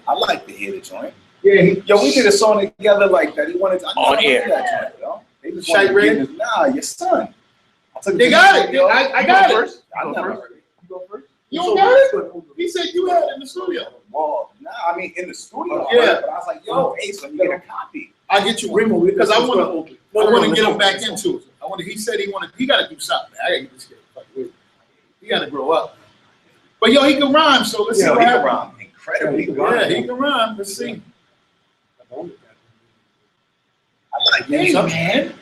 I like to hear the joint. Yeah, Yo, we did a song together like that. He wanted to. Oh, yeah. That joint, yo. They just Shite wanted to Red? get his, nah, your son. they got it. I got it. I never heard it. You go first. You don't got it? He said you had it in the studio. Well, nah, I mean in the studio. Yeah. But I was like, yo, Ace, let me get a copy. I'll get you one because I want to get him back into it. He said he got to do something. I got to get this kid. He got to grow up. But yo, he can rhyme, so let's see what he can happens. rhyme. Incredible. Yeah, he can rhyme. Let's see. I like hey, man.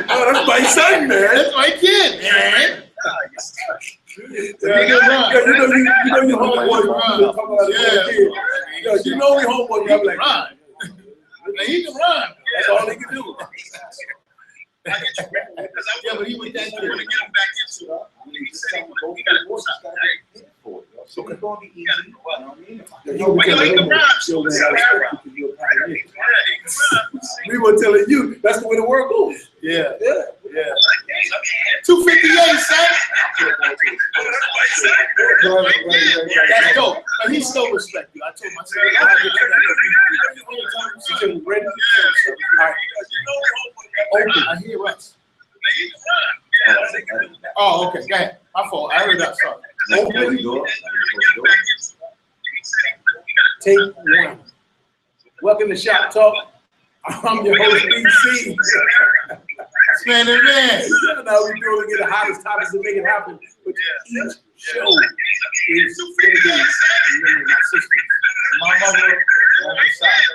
Oh, that's my son, man. That's my kid, man. You know your homeboy. Yeah, you know your homeboy. He can rhyme. He can rhyme. That's all he can do. Yeah, but he was that kid. I want to get him back into it. He said he got to do something. So it's going to be easy. You know what I mean? We were telling you that's the way the world goes. Yeah. 258, son. That's dope. But he still respect you. I told my son. Ready? Open. I hear us. Oh, okay. Go ahead. My fault. I heard that. Sorry. Take one. Welcome to Shop Talk. I'm your host, BC. Man and man. Now we do it, get the hottest topics to make it happen. But each show is dedicated to my sisters, my mother on the side.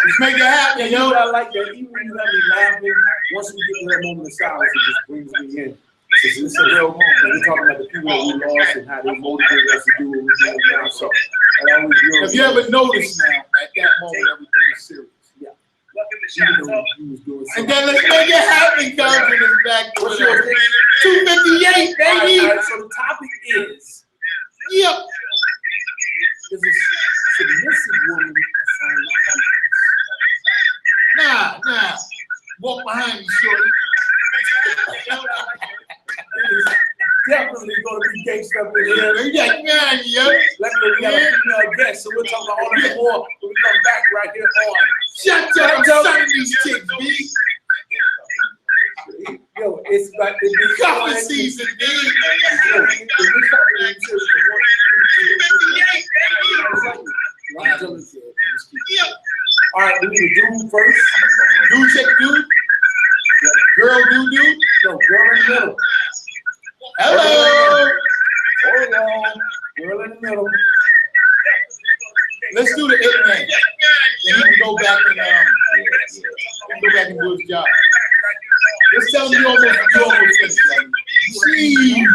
Just make it happen, you know what I like that even when you have me laughing, once we get to that moment of silence, it just brings me in. It's a real moment. We're talking about the people that we lost and how they motivated us to do what we're doing now. So have you ever noticed now at that moment everything is serious? Yeah. And then let's make it happen, guys. In his back. 258, baby. All right, so the topic is yep. Is a submissive woman assigned to Nah. Walk behind me, shorty. It's definitely going to be gangsta up in here. Luckily, we got a female guest, so we'll talk about all that more when we come back right here on Shut up, I'm selling these chicks, B. Yo, it's about to be coffee season, B. All right, we need a dude first. Dude check dude. Girl dude. No, girl in the middle. Hello. Girl in the middle. Let's do the it man. Then he can go back and do his job. Let's tell him you almost finished. Jeez.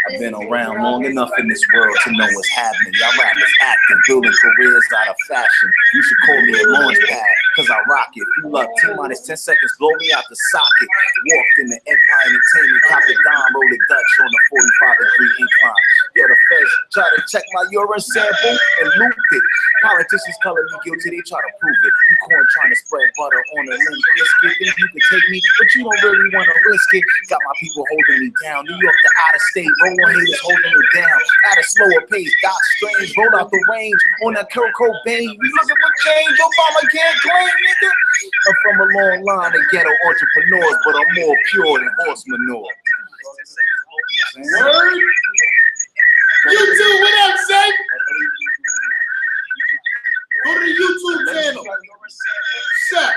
I've been around long enough in this world to know what's happening. Y'all rappers acting, building careers out of fashion. You should call me a launch pad, cause I rock it. Fuel up, T-minus 10 seconds, blow me out the socket. Walked in the Empire Entertainment, cop a dime, roll a Dutch on the 45-degree incline. Yo, the feds try to check my urine sample and looped it. Politicians calling me guilty, they try to prove it. You corn trying to spread butter on a limp biscuit. Think you can take me, but you don't really want to risk it. Got my people holding me down. New York to out of state, roll haters holding me down. At a slower pace, Doc Strange, roll out the range on that Kurt Cobain. You looking for change, Obama can't claim, nigga. I'm from a long line of ghetto entrepreneurs, but I'm more pure than horse manure. Word. You too, what up, son? Go to the YouTube channel. Shut.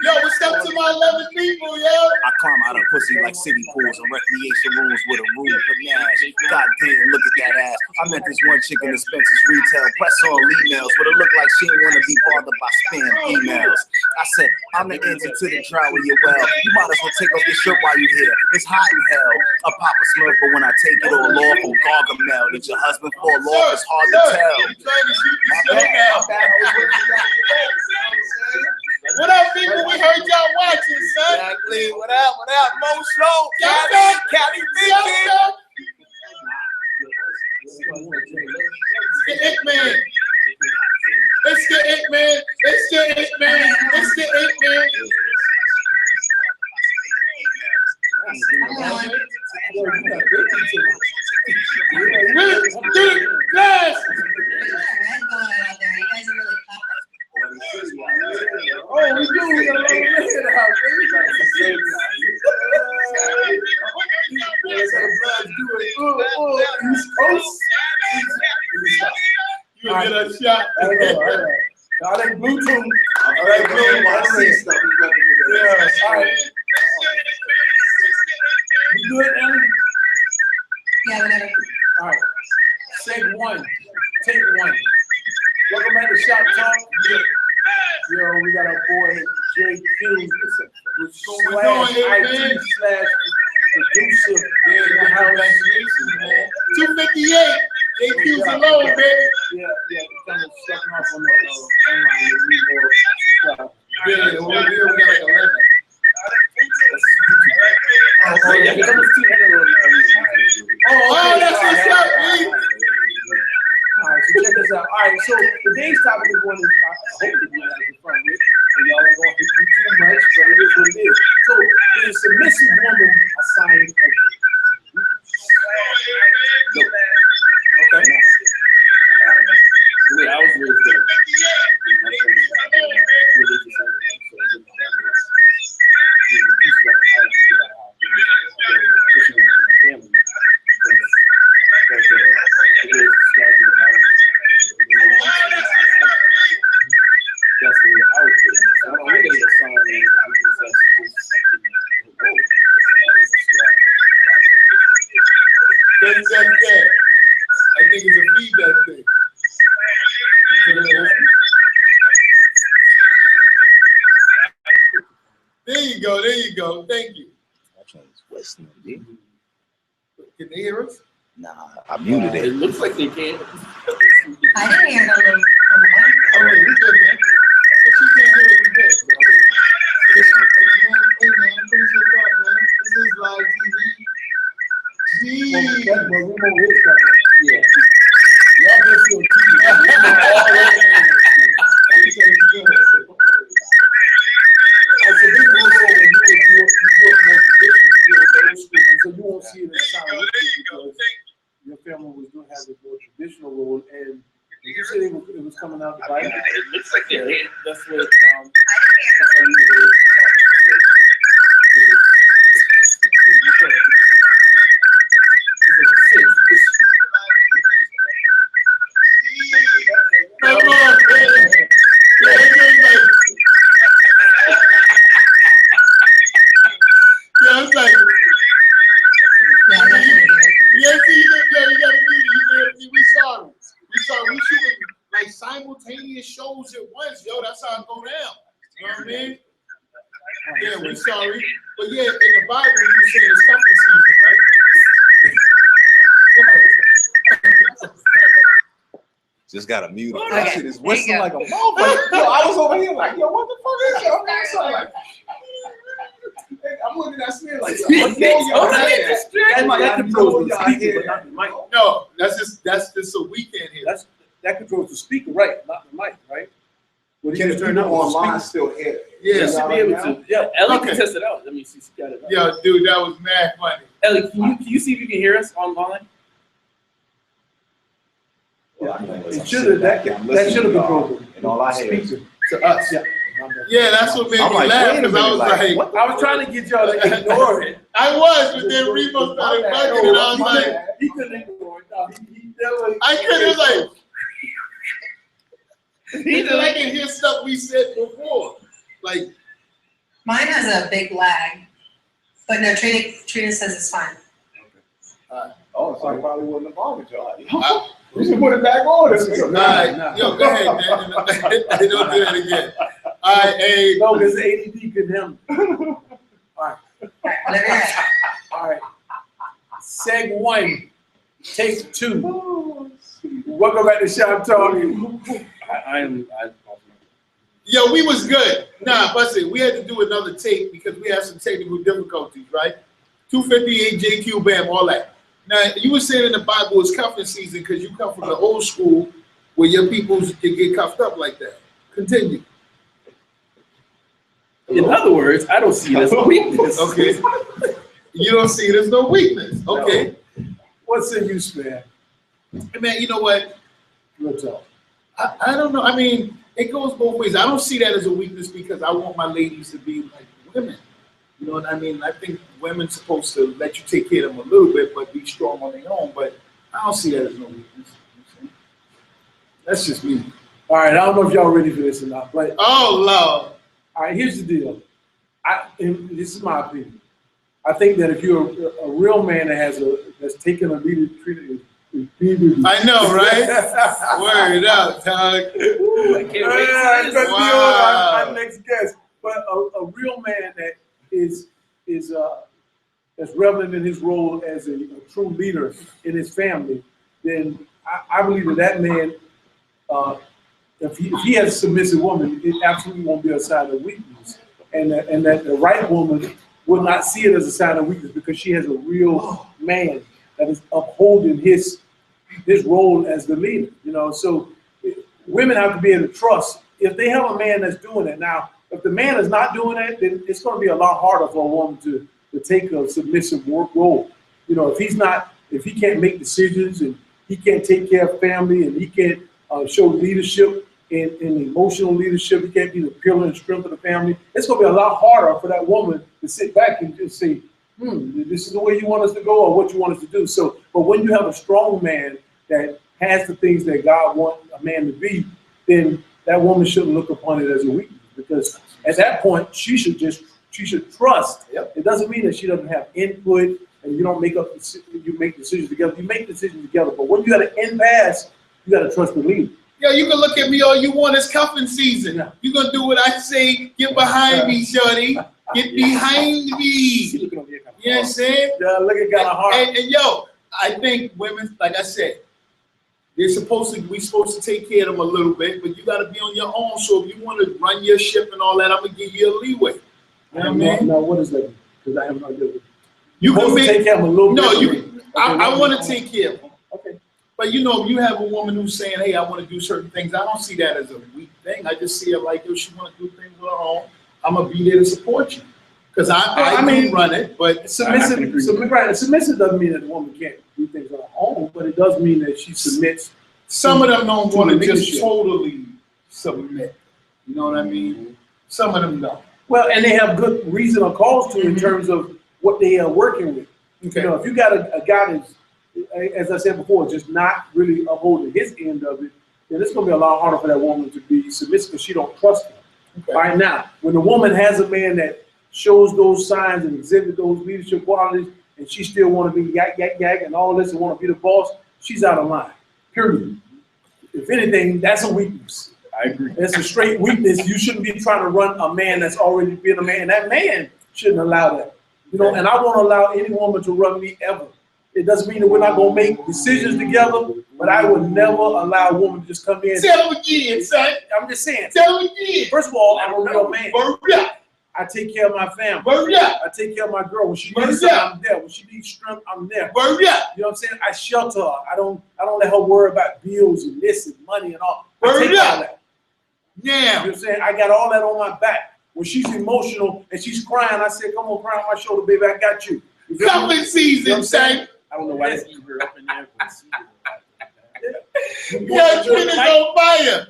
Yo, what's up to my 11 people, yo? I climb out of pussy like city pools and recreation rooms with a room panache. God damn, look at that ass. I met this one chick in the Spencer's retail, press on emails, but it looked like she didn't want to be bothered by spam emails. I said, I'm the answer to the drought of your well. You might as well take off your shirt while you're here. It's hot in hell. I pop a Smurf, but when I take it all off, I'm Gargamel. Did your husband fall off? It's hard to tell. What up, people? We heard y'all watching, son. Exactly. What up? Mo Show. Cali Vicky. It's the It Man. It's the It Man. It's the It Man. It's the It Man. do it. East Coast. You get a shot. I know. I like Bluetooth. All right, bro. I see stuff. Yeah. All right. You good, Ellie? Yeah, whatever. All right. Seg one. Take one. Welcome back to Shop Talk. Yo, we got our boy JQ, slash IT slash producer in the house. Congratulations, man. 258. JQ's alone, baby. Yeah, kind of stepping off on the online. We need more subscribers. Yeah, we got like 11. Oh, yeah, because it's 200. Oh, that's what's up, man. All right, so check this out. All right, so today's topic is one that I hope that you guys are fun with. And y'all ain't gonna hit me too much, but it is what it is. So, is a submissive woman a sign of okay. The way I was raised up, my parents were religious, so I think it's a feedback thing. There you go. Thank you. That train's whistling, dude. Can they hear us? Nah, I muted it it. looks like they can. I didn't hear it on the mic. Okay, we good, man. If she can't hear it, we good. Hey, man, finish your thought, man. This is live TV. Gee. Well, we know his coming. Yeah. Y'all just feel so this was so that you grew up more traditional, you know, old school, and so you won't see it in the sound because your family was doing have a more traditional role, and you said it was coming out the Bible. It looks like that's what that's how you were Come on, man. Yeah, it's like, Yeah, I definitely did. yeah, see, you gotta mute it. We sorry. We shooting like simultaneous shows at once, yo. That's how it go down. You know what I mean? Yeah, we sorry. But yeah, in the Bible, you were saying it's cuffing season, right? Just gotta mute it. Okay, That shit is there you whistling go. like a motherfucker. Yo, I was over here like, yo, what the fuck is that? I'm sorry, like, I'm looking at Smith like, yo, what the hell? that controls the speaker, but not the mic. No, that's just so we can't hear. That controls the speaker, right? Not the mic, right? What Can you it turn turn on online the still hear? Yeah. You should be able to. Yeah, Ellie Okay. can test it out. Let me see. She got it. Yo, dude, that was mad funny. Ellie, can you see if you can hear us online? It should have that should have controlled it. And all I hear is Speaker. To us. Yeah. Yeah, that's what made I'm me like, laugh wait a because I minute, was like, like, I was trying to get y'all to ignore it. I was, but then Remo started bugging and I was like, He couldn't ignore it. No, he definitely. I couldn't, like, he said I can hear stuff we said before. Like, Mine has a big lag, but no, Trina says it's fine. oh, so I probably wasn't involved with y'all. I- We should put it back on. all right, yo, go ahead, man. Don't do that again. All right, hey. No, because ADD could handle it. All right, whatever you're at. All right. Seg 1, take 2. Welcome back to Shop Talk. Yo, we was good. Nah, but we had to do another tape because we had some technical difficulties, right? 258 JQ Bam, all that. Now, you were saying in the Bible it's cuffing season because you come from the old school where your people can get cuffed up like that. Continue. In other words, I don't see it as a weakness. Okay. You don't see it as no weakness. Okay. What's the use, man? Hey, man, you know what? Real talk. I don't know. I mean, it goes both ways. I don't see that as a weakness because I want my ladies to be like women. You know what I mean? I think women's supposed to let you take care of them a little bit, but be strong on their own. But I don't see that as no weakness. That's just me. All right, I don't know if y'all ready for this or not, but Oh, Lord. all right, here's the deal. And this is my opinion. I think that if you're a real man that's taken a leader, treated I know, right? Word up, dog. I can't wait to see this. Wow. Our next guest. But a real man that is that's relevant in his role as a true leader in his family, then I believe that man, if he has a submissive woman, it absolutely won't be a sign of weakness, and that the right woman will not see it as a sign of weakness because she has a real man that is upholding his role as the leader. You know, so women have to be able to trust if they have a man that's doing it. Now, if the man is not doing that, then it's going to be a lot harder for a woman to take a submissive work role. You know, if he can't make decisions and he can't take care of family and he can't show leadership and emotional leadership, he can't be the pillar and strength of the family, it's going to be a lot harder for that woman to sit back and just say, this is the way you want us to go or what you want us to do. So, but when you have a strong man that has the things that God wants a man to be, then that woman shouldn't look upon it as a weakness, because at that point she should trust. Yep. It doesn't mean that she doesn't have input and you don't make decisions together. You make decisions together, but when you got an impasse, you got to trust the leader. Yo, you can look at me all you want. It's cuffing season. Yeah. You're going to do what I say. Get behind me, shorty. Get behind me. You know what I'm saying? Yeah, looking kind of hard. And yo, I think women, like I said, we're supposed to take care of them a little bit, but you got to be on your own. So if you want to run your ship and all that, I'm going to give you a leeway. You know what I mean? No, what is that? Because I have no idea. You can take care of them a little bit. No, I want to take care of them. Okay. But you know, if you have a woman who's saying, hey, I want to do certain things, I don't see that as a weak thing. I just see it like, if she want to do things on her own, I'm going to be there to support you. Because I mean, run it, but submissive doesn't mean that the woman can't do things on her own, but it does mean that she submits. Some of them don't want to just totally submit. You know what I mean? Some of them don't. Well, and they have good reason or cause to in terms of what they are working with. Okay. You know, if you got a guy that's, as I said before, just not really upholding his end of it, then it's going to be a lot harder for that woman to be submissive because she don't trust him. Okay. Right now, when the woman has a man that shows those signs and exhibit those leadership qualities, and she still want to be yak, yak, yak, and all this and want to be the boss, she's out of line, period. If anything, that's a weakness. I agree. It's a straight weakness. You shouldn't be trying to run a man that's already been a man. That man shouldn't allow that. You know, and I won't allow any woman to run me ever. It doesn't mean that we're not going to make decisions together, but I would never allow a woman to just come in. Tell him again, son. I'm just saying. Tell him again. First of all, I'm a real man. Word up. I take care of my family. Word up. I take care of my girl. When she needs something, I'm there. When she needs strength, I'm there. Word up. You know what I'm saying? I shelter her. I don't let her worry about bills and this and money and all. Word up. That. Yeah. You know what I'm saying? I got all that on my back. When she's emotional and she's crying, I said, come on, cry on my shoulder, baby. I got you. Coming season, son. I don't know why they keep her up in there. Yo, Twin is on fire.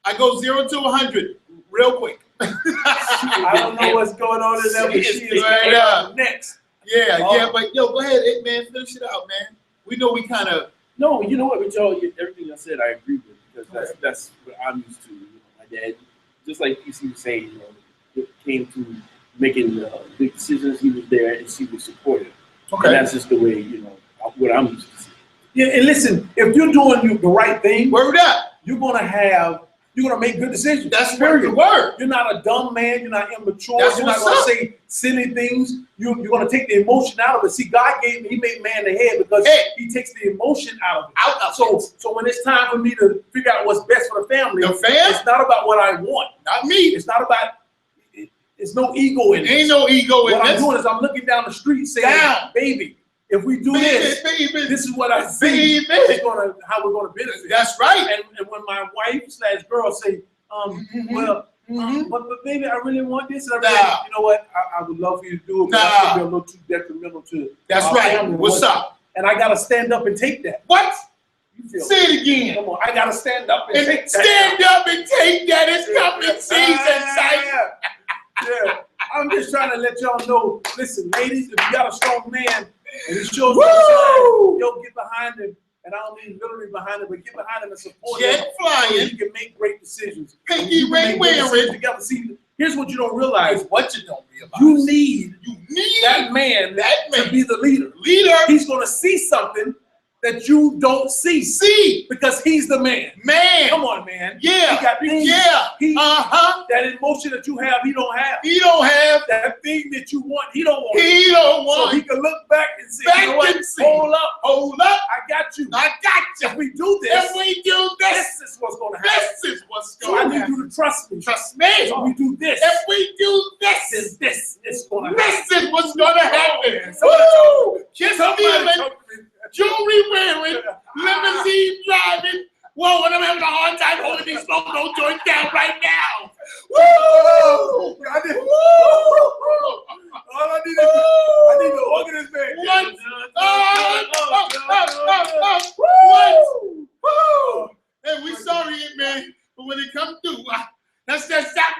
I go 0 to 100 real quick. I don't know what's going on in there, but she is right up next. Yeah, but yo, go ahead, man, finish it out, man. We know we kind of. No, you know what? With y'all, everything I said, I agree with, because that's what I'm used to. You know, my dad, just like PC was saying, you know, it came to making big decisions. He was there, and she was supportive. Okay, and that's just the way, you know, what I'm used to seeing. Yeah, and listen, if you're doing the right thing, word up, you're gonna make good decisions. That's the word. You're not a dumb man. You're not immature. You're not gonna say silly things. You're gonna take the emotion out of it. See, God he made man the head because he takes the emotion out of it. So when it's time for me to figure out what's best for the family, it's not about what I want. Not me. It's not about. It's no ego in it. Ain't no ego in it. What I'm doing is I'm looking down the street saying, baby, if we do this is what I see. It's how we're gonna benefit. That's right. And when my wife/girl say, but baby, I really want this, and you know what? I would love for you to do it, but that's gonna be a little too detrimental to. That's right. What's up? And I gotta stand up and take that. What? Say it again. Come on, I gotta stand up and take that. Stand up and take that. It's coming season, son. Yeah, I'm just trying to let y'all know. Listen, ladies, if you got a strong man and he shows you sign, yo, get behind him. And I don't mean literally behind him, but get behind him and support him. Get flying. So you can make great decisions. Pinky ring wearing. Together. See, here's what you don't realize. What you don't realize. You need that man to to be the leader. He's going to see something that you don't see. Because he's the man. Come on, man. Yeah. He got things. Yeah. That emotion that you have, he don't have. He don't have. That thing that you want, he don't want. He don't want. So he can look back and say, you know what? Hold up. I got you. If we do this, this is what's going to happen. This is what's So going to I happen. need you to trust me. Trust me. So we do this. If we do this, this is going to happen. this is what's going to happen. Woo! Kiss feeling, jewelry wearing, limousine driving. Whoa, and I'm having a hard time holding these smoke joints down right now. Woo! All I need to organize man. What? Hey, we sorry, man, but when it comes through, that's that stop.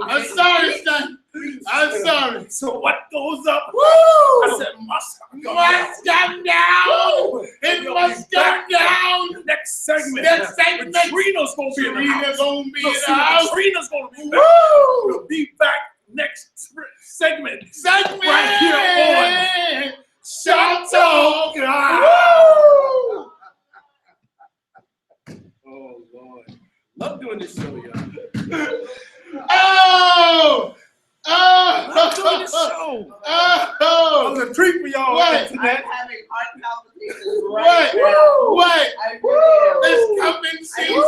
I'm sorry, son. I'm sorry. So what goes up? Woo! I said must come down. It must come down. Next segment. Trina's gonna be in the house. Trina's gonna be back. Woo! We'll be back next segment. Segment right here on Shop Talk. Oh Lord, love doing this show, y'all. Love doing this show. It was a treat for y'all. What? I'm having heart palpitations What? It's coming season.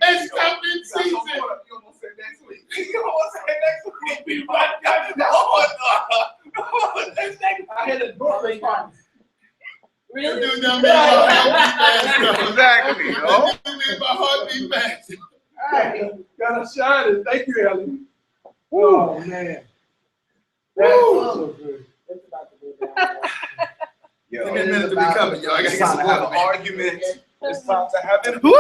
It's coming season. We'll be right back. I had a birthday party. Really? Exactly. Oh. My heart beat fast. Got a shine. Thank you, Ellie. Oh man. That was so good. Yo, Give me a minute to recover, y'all. I gotta it's get time some to have water, an man. argument. It's time to have an Woo!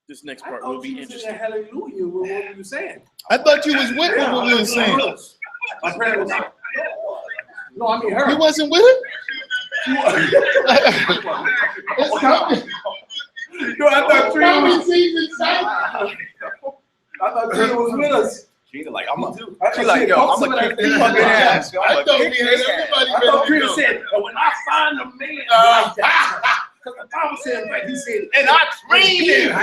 This next part will be interesting. Hallelujah. What were you saying? I thought you was with what we were saying. My prayer was no, I mean her. You wasn't with it? It's coming. No, I thought Trina Coming was. season, son. I thought Trina was with us. Trina, like, I'm a, I she like, yo, I'm a kick this fucking ass. Yo, I'm I a thought kick we had this ass. everybody I thought ready Trina to go. said, and when I find a man like that, because the Bible said, like he said, And I trained him. I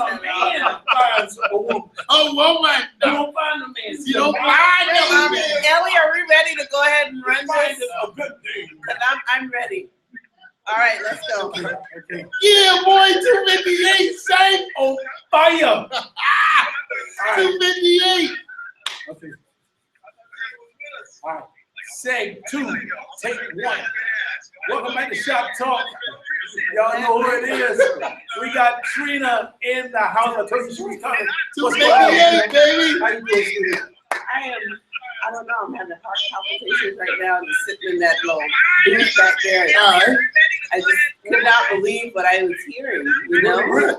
when a man finds a woman, Oh, woman. you don't find a man. You don't find no man. Ellie, are we ready to go ahead and run Find this? a good thing. 'Cause I'm ready. All right, let's go. Okay. Yeah, boy, 258, son. On fire. 258. Okay. All right. Seg 2, take 1. Welcome back to Shop Talk. Y'all know who it is. We got Trina in the house. I told you she was coming. What's going on? 258, baby. How you doing, sweetie? I don't know, I'm having heart palpitations right now, just sitting in that little booth back there. I just could not believe what I was hearing, you know? Hold on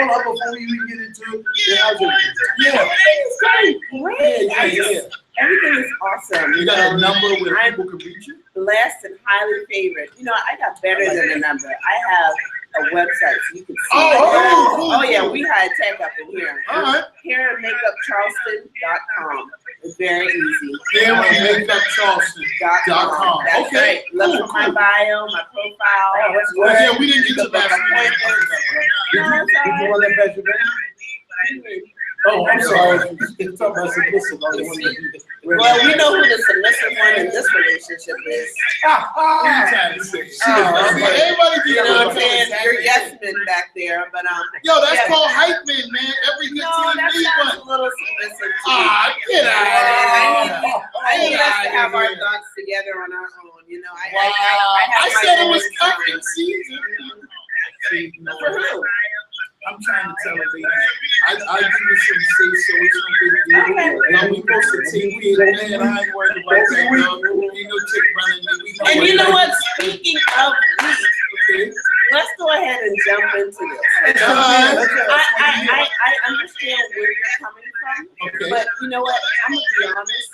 before we even get into the house. Yeah. Everything's going great. Yeah. Everything is awesome. You got a number where I'm people can reach you? blessed and highly favored. You know, I got better than a number. I have a website so you can see. Oh, yeah, we had tech up in here. All right. HairandMakeupCharleston.com. It's very easy. HairandMakeupCharleston.com. That's Okay. right. Look for my bio, my profile. Well, yeah, we didn't get to that. No, it's all Did you right. want to bet your name? Oh, I'm sorry. You're talking about submissive. I don't want to do that. Well, we know who the submissive one in this relationship is. Everybody You know what I'm saying? You're yes men back there, but Yo, that's yeah. called hype man, man. Every good No, team that needs sounds one. a little submissive to me. Ah, get out of here. I need us to Get have outta our here. thoughts together on our own, you know. Wow. I have my said it own was time. cuffing season. For who? I'm trying to tell tell her, ladies, I give you some say so. It's no big deal. Okay. Now we supposed to take it, man. I ain't worried about that. Ain't no chick running me. And you know what? Speaking of weak, Okay. let's go ahead and jump into this. I understand where you're coming from, Okay. but you know what? I'm gonna be honest.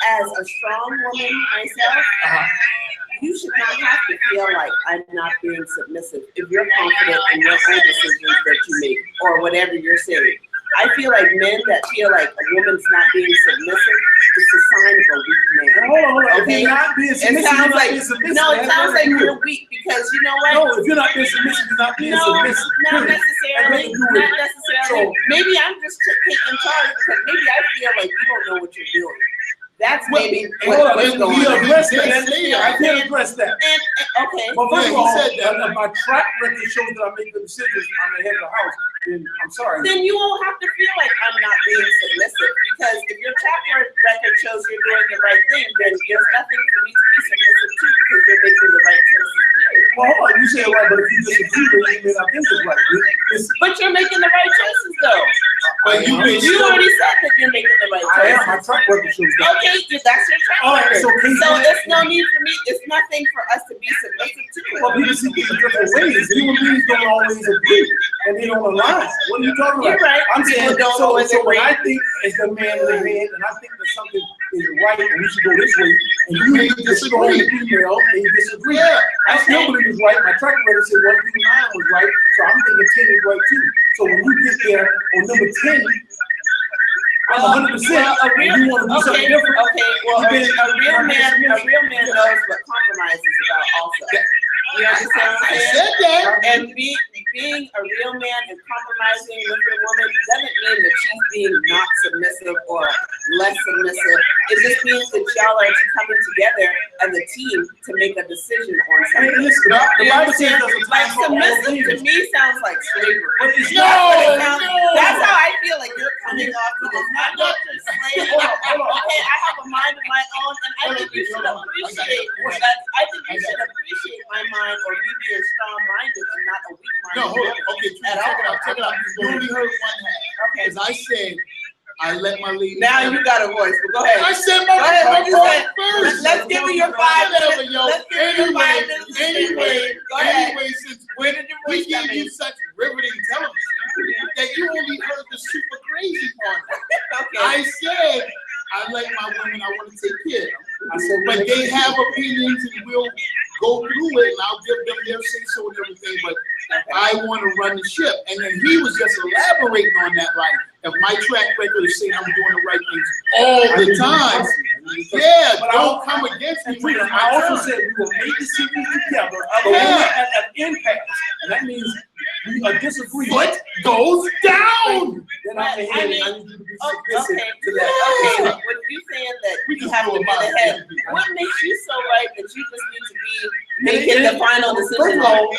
As a strong woman myself, you should not have to feel like I'm not being submissive if you're confident in your own decisions that you make or whatever you're saying. I feel like men that feel like a woman's not being submissive is a sign of a weak man. Hold on. Okay. If you're not being submissive, It sounds you're not like being submissive. no. It That's sounds nothing like to do you're weak because you know what? No, if you're not being submissive, you're not being No, submissive. not Period. necessarily. That doesn't do it. Not necessarily. So- Maybe I'm just taking charge because maybe I feel like you don't know what you're doing. That's maybe Hold on, what's going we on. address that. Yeah, I can't address that. Okay. But first of he all, said that. if my track record shows that I make the decisions, I'm the head of the house, then I'm sorry. Then you won't have to feel like I'm not being submissive because if your track record shows you're doing the right thing, then there's nothing for me to be submissive to because you're making the right choices. Well, hold on, you say it right, but if you disagree with it, you may not think it's right. Listen, But you're making the right choices though. But you been You already said that you're making the right I am, choices. my track record shows that. Okay, that's your track All right, record. so can you- So there's no need for me, it's nothing for us to be submissive to. Well, people see things different ways. Human beings don't always agree, and they don't align. What are you talking You're about? right. I'm saying, People don't so always when agree. I think as the man in the head, and I think that something is right, and we should go this way, and you may the strong disagree. female may disagree. Yeah. I still believe it's right. My track record said 1 through 9 was right, so I'm thinking 10 is right too. So when you get there on number 10, I'm 100%. Well, a real, and you want to do okay, something different. okay, well, you been- a real I'm man submissive. knows what compromise is about also. You understand what I I'm saying? said that. And being a real man and compromising with your woman doesn't mean that she's being not submissive or less submissive. It just means that y'all are coming together as a team to make a decision on Hey, something. listen, the You Bible says understand? there's a Like time for all submissive to things. me sounds like slavery. But it's No, not. That's what it sounds- no. That's how I feel like you're coming off of this. I'm not your slave. Hold on. Okay, I have a mind of my own, and I think you should appreciate that. I think you should appreciate my mind or me being strong-minded and not a No, weak-minded. hold on. Okay, check it out. Check it out. You only heard one half. Okay. Because I said, I let my lady. Now you got a voice, but go ahead. I said my Go ahead, what you part said? first. Let's give me your 5 Whatever, minutes. yo. Let's give me your 5 minutes. Go ahead. Anyway, since Where did your we voice come gave you in? such riveting television that you only heard the super crazy part. Okay. I said, I like my women, I want to take care of them. I said, But they have opinions and we'll go through it and I'll give them their say so and everything, but I want to run the ship. And then he was just elaborating on that, like, if my track record is saying I'm doing the right things all the time, yeah, But don't come against me. when it's I my also turn. said we will make decisions together, but Yeah. we're at an impasse, and that means we are disagreeing. Foot goes down. Then I'm the But, I head, and mean, I need you to be Okay, submissive okay, to that. okay, with you saying that We you just have do to a be the lot. head, what makes you so right that you just need to be making the final First decision? of all,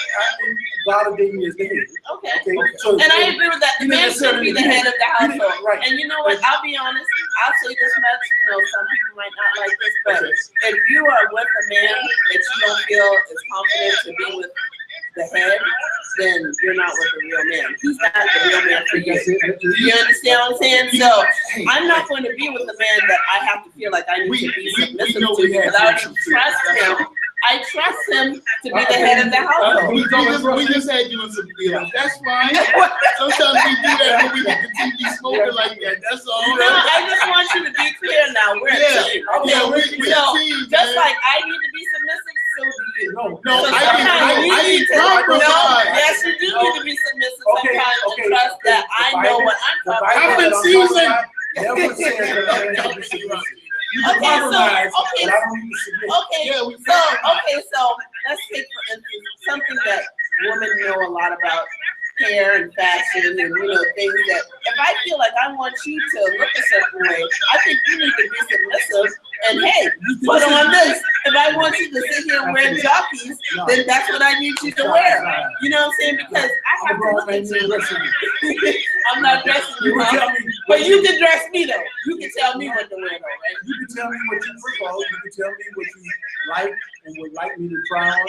God ordained me as the head. Okay. Okay, so And I agree with that. The You didn't man should be the necessarily- head of the you didn't- household. right. And you know what? I'll be honest. I'll say this much. You know, some people might not like this, but if you are with a man that you don't feel is confident to be with the head, then you're not with a real man. He's not the real man for you. You understand what I'm saying? So I'm not going to be with a man that I have to feel like I need to be submissive know to we have because I already issues too. trust him. I trust him to be the head of the household. We just had you in some feelings. That's fine. Sometimes we do that when we get the TV smoking like that. That's all. No, I just want you to be clear now. We're Yeah. a team. Yeah, Okay? we're So a team, just man. like I need to be submissive, so do you. No, No, So I sometimes you can need to compromise. no, yes, you do need to be submissive Okay, sometimes okay. and trust that I know what I'm The talking Bible about. I've been that I'm seasoned. talking about never says that a man should be submissive. You can Okay, so- compromise, okay. but I don't need to submit. Okay, Yeah, we so let's take for instance something that women know a lot about, hair and fashion and things that if I feel like I want you to look a certain way, I think you need to be submissive and hey, put on this. If I want you to sit here and wear jockeys, then that's what I need you to wear. You know what I'm saying? Because I have to look at you. I'm not dressing you, You can huh? tell me, But you can dress me though. You can tell me what to wear though, right? you can tell me what you prefer. You can tell me what you like and would like me to try on.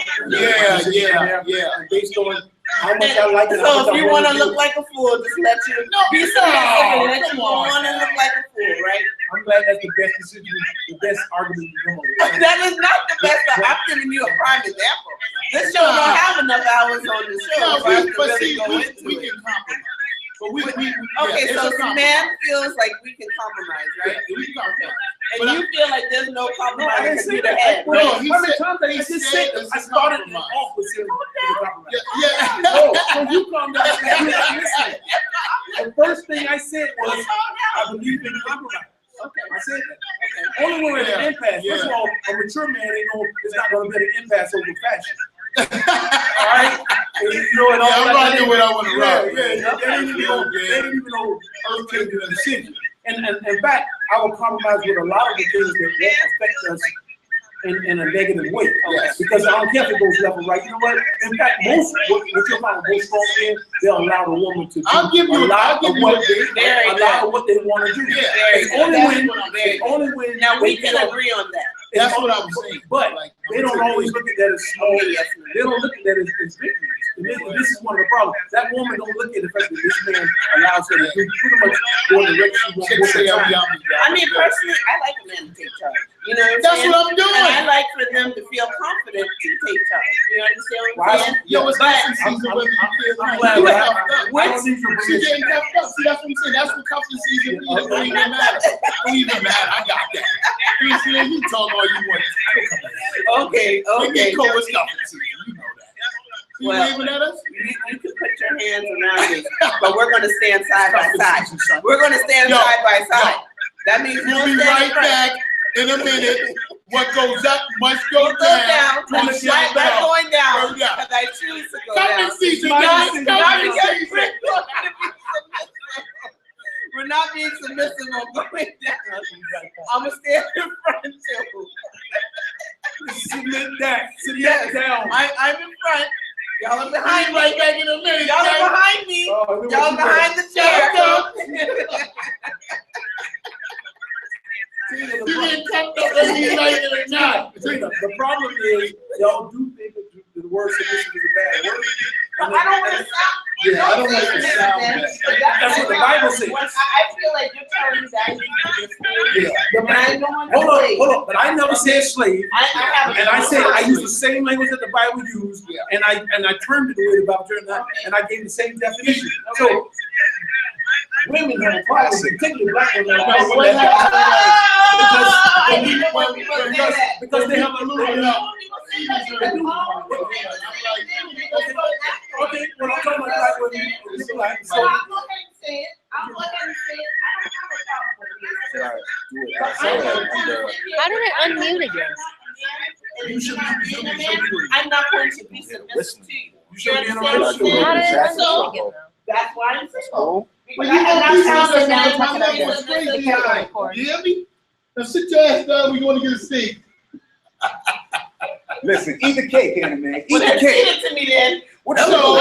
Yeah. And based on how much I like it. how So much if I you wanna want to do look it. like a fool, just let you be submissive and let you want to look like a fool, right? I'm glad that's the best decision, the best argument you come up with. That is not the best. I'm giving you a prime example. This show don't have enough hours on the show No, for us to but really see, go we into can it. compromise. But we Okay, it's so a the compromise. man feels like we can compromise, Yeah, right? we can compromise. And But you feel like there's no No, I compromise didn't because say you're the that. head, No, right? he How many said- times I he just said said it's I a started compromise. off with saying it's a compromise. Yeah. No, so you calm down. Listen, the first thing I said was I believe in compromise. Okay. I said that. Only when we're at an impasse. First of all, a mature man ain't gonna, it's not going to be an impasse over fashion. All right? And you know, and all I'm that- rocking what I want to rock. Yeah. They ain't even know earth-changing decision. And in fact, I will compromise with a lot of the things that won't affect us in a negative way. Yes. Because I don't care if it goes left or right. You know what? In fact, what you're finding most strong men, they'll allow the woman to do I'll give you a lot of what they want to do. Yeah. It's only when Now we they can feel- agree on that. That's what I'm saying. But Like, they don't always look at that as small. Okay, yes, ma'am. They don't look at that as victories. And this is one of the problems. That woman don't look at the fact that this man allows her to do pretty much go in the direction she wants. I mean, personally, I like a man to take charge. You know what I'm That's saying? what I'm doing. And I like for them to feel confident to take charge. You understand what I'm saying? Yo, it's But- cuffing season whether you feel I'm like glad you that cuffed up. I don't need your She permission. getting cuffed up. See, that's what I'm saying. That's what cuffing season means. It don't even matter. Don't even matter. I got that. You know what I'm saying? You talk all you want. Okay, We okay. get cold with cuffing season. You know that. You Well, waving at us? You can put your hands around me, but we're going to stand side by Cuffing side. season, son. We're going to stand Yo, side by side. yo. That means We'll we'll be stand right in front. back in a minute. What goes up must go We'll go down. down. Right, right going down. Go down. Because I choose to go Cuffing down. season, Not- guys. not Cuffing because season. we're going to be submissive. We're not being submissive or going down. I'm going to stand in front too. Submit that. Submit down. I'm in front. Y'all are I'll behind be me. right back in a minute. Y'all are behind me. Oh, Y'all behind the chair. Tina, You getting cuffed up whether you like it or not. the problem is y'all do think that the word submission is a bad word. I don't want to stop. Yeah, I don't want to sound bad. That's what the Bible says. I feel like you're telling me that. Yeah. And I don't want to Hold on. But I never said slave. I have. And I said I used the same language that the Bible used, Yeah. and I turned it the way the Bible turned it, and I gave the same definition. So women have a problem, particularly black women. Have a problem with that because they have a little bit of. Okay, well I'm talking about black women. It's black, so I'll go ahead and say it. I don't have a problem with it. How did it unmute again? you should be. I'm not going to be submissive to you. You should be in a understand? relationship. How did it unmute So, again though? that's why I'm single. Well, Because you I have gonna be not found submissive a now. man You who gonna is be submissive. straight. You hear me? Now sit your ass down. We going to get a steak. Listen, eat the cake, Anna man. Eat Well, the then feed cake. it to me then. What Hello. Oh.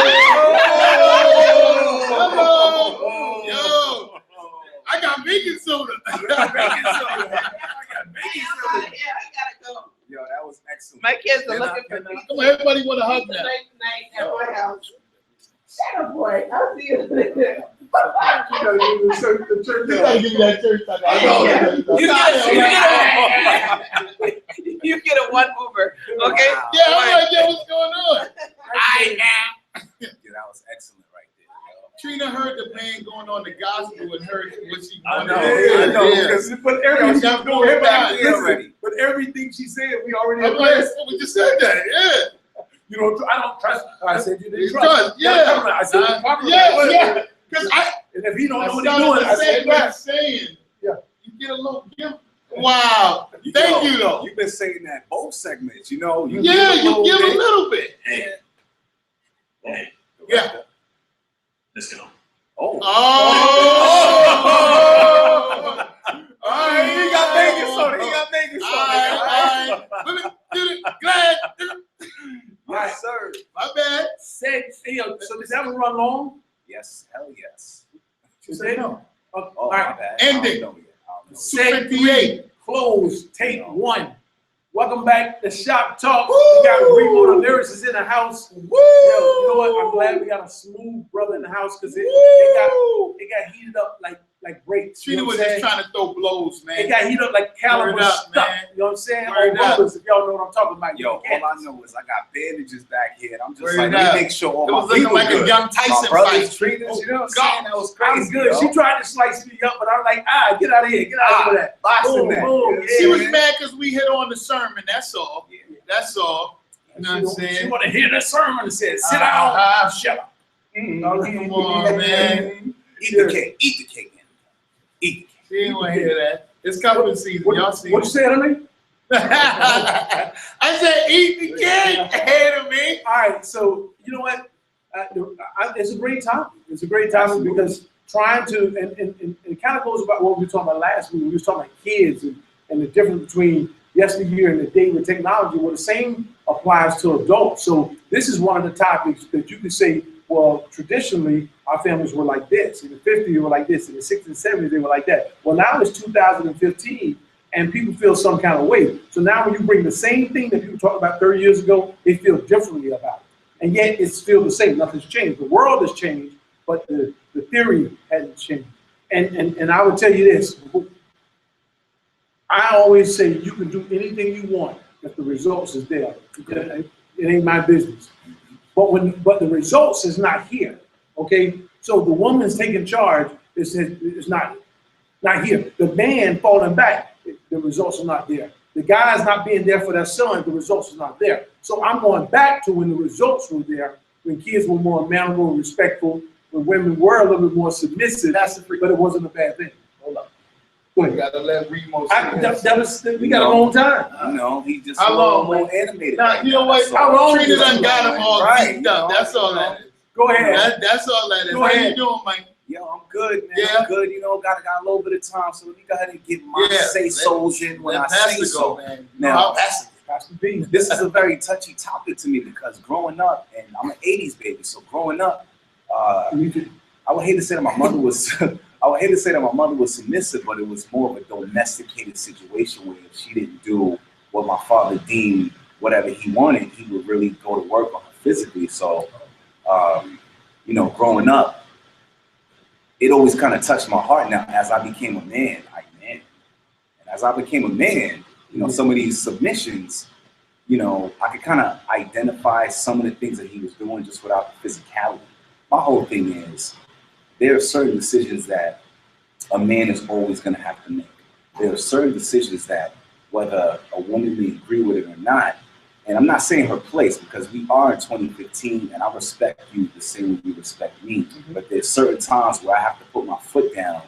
Hello. Yo. I got baking soda. Yeah, I gotta go. Yo, that was excellent. My kids are looking for me. Come on, everybody want to hug It's a now. nice night at my house. Shut up, boy. I'll see you later. You gotta give me that church. I know. You get a one Uber, okay? Yeah, I'm like, yeah, what's going on? Yeah, that was excellent right there. Trina heard the man going on the gospel and heard what she I wanted. know. Yeah. Because but everything Yeah, she's doing, everybody yeah, listen, but everything she said, we already I'm like, addressed. we just said that, yeah. You know, I don't trust. I said you didn't You trust. trust, yeah. I said you compromise. Yeah. Because And if he don't know what I he's doing, I said said what that. I'm saying. Yeah. You get a little gift. Wow. Thank you, though. You've been saying that both segments, you know. You Yeah, you give a bit. little bit. Yeah. Let's go. Oh. Oh. All right, he got baking soda. He got baking soda. All right. Let me do it. Glad. Yes, sir. My bad. Say, so does that one run long? Yes, hell yes. She said no. Oh, All my right. bad. Ending. I don't know yet. I don't know. Set 3, close, take 1. Welcome back to Shop Talk. We got Remo, the lyricist in the house. Yo, you know what? I'm glad we got a smooth brother in the house because it got heated up like grapes. Trina was just trying to throw blows, man. It got heated up like caliber stuff. Man. You know what I'm saying? Word All brothers, if y'all know what I'm talking about. Yo, all I know is I got bandages back here. And I'm just Word like, let me make sure all it was my looking people like good. a young Tyson My brothers fight. treated us, you know what I'm God, saying? That was crazy. I'm good. Yo. She tried to slice me up, but I'm like, get out of here. Get out of that. Boxing Boom, that. boom, She yeah. was mad because we hit on the sermon. That's all. That's all. You know what I'm saying? She want to hear the sermon and said, sit down, shut up. Come on, man. Eat the cake. Eat the cake, man. Eat the cake. She didn't want to hear that. It's cuffing season. Y'all see What you said to me? I said, eat the cake. Ahead of me. All right, so you know what? It's a great topic. It's a great topic because trying to, and it kind of goes about what we were talking about last week. We were talking about kids and the difference between yesteryear and the day with technology. Well, the same applies to adults. So this is one of the topics that you could say, well, traditionally, our families were like this. In the 50s, they were like this. In the 60s and 70s, they were like that. Well, now it's 2015, and people feel some kind of way. So now when you bring the same thing that people talked about 30 years ago, they feel differently about it. And yet it's still the same. Nothing's changed. The world has changed, but the theory hasn't changed. And I would tell you this. I always say you can do anything you want if the results is there. It ain't my business. But the results is not here. Okay, so the woman's taking charge is not here. The man falling back, the results are not there. The guy's not being there for their son, the results is not there. So I'm going back to when the results were there, when kids were more mannerable, respectful, when women were a little bit more submissive, but it wasn't a bad thing. Hold up. Go ahead. You gotta let Remo We got a long time. You know, he just How long, more man? animated. Now, you know what? So- How long? is Trina it? done got him all Right, geeked up. you know, That's all that is. Go ahead. That's all that is. Go How ahead. you doing, Mike? Yo, I'm good, man. Yeah. I'm good. You know, got a little bit of time, so let me go ahead and get my Yeah. say-sos in when I Let say Pastor so. go, man. Now, Pastor B. this is a very touchy topic to me because growing up, and I'm an 80s baby, so growing up, I would hate to say that my mother was I would hate to say that my mother was submissive, but it was more of a domesticated situation where if she didn't do what my father deemed whatever he wanted, he would really go to work on her physically. So, you know, growing up, it always kind of touched my heart. Now, as I became a man, and as I became a man, you know, some of these submissions, you know, I could kind of identify some of the things that he was doing just without the physicality. My whole thing is, there are certain decisions that a man is always going to have to make. There are certain decisions that, whether a woman may agree with it or not, and I'm not saying her place because we are in 2015 and I respect you the same way you respect me, but there's certain times where I have to put my foot down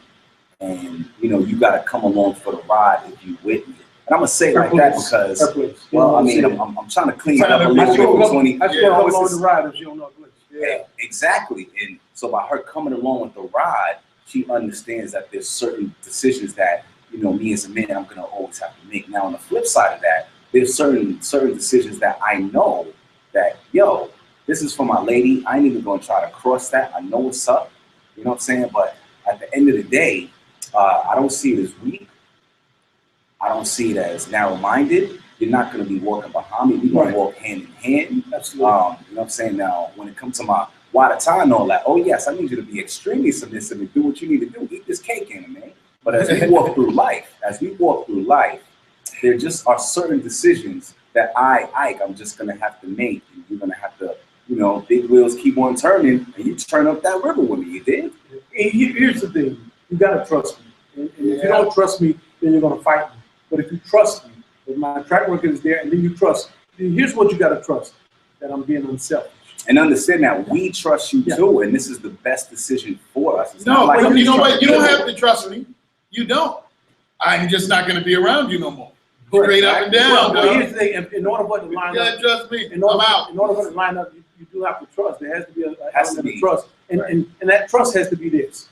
and, you know, you got to come along for the ride if you with me. And I'm going to say it like that because, well, I mean, I'm trying to clean it up a little bit for 20. That's Yeah. what along the ride if you don't know the place. Yeah. Exactly. And so by her coming along with the ride, she understands that there's certain decisions that, you know, me as a man, I'm going to always have to make. Now, on the flip side of that, there's certain decisions that I know that, yo, this is for my lady. I ain't even going to try to cross that. I know what's up. You know what I'm saying? But at the end of the day, I don't see it as weak. I don't see it as narrow-minded. You're not going to be walking behind me. We're going to walk hand in hand. Absolutely. You know what I'm saying? Now, when it comes to my water time and all that, oh, yes, I need you to be extremely submissive and do what you need to do. Eat this cake in it, man. But as we walk through life, there just are certain decisions that I'm just going to have to make. And you're going to have to, you know, big wheels keep on turning, and you turn up that river with me, you did? Here's the thing. You got to trust me. And if you don't trust me, then you're going to fight me. But if you trust me, if my track record is there, and then you trust, here's what you got to trust, that I'm being unselfish. And understand that we trust you too, and this is the best decision for us. It's No, not like but I'm you know just what? trying You to don't get have to trust me. You don't. I'm just not going to be around you no more. Correct. Straight up and down, Well, dog. here's the thing. In order for it to You line gotta up, trust me. in order I'm for it to line up, you do have to trust. There has to be an Has to element be. of trust. And that trust has to be this.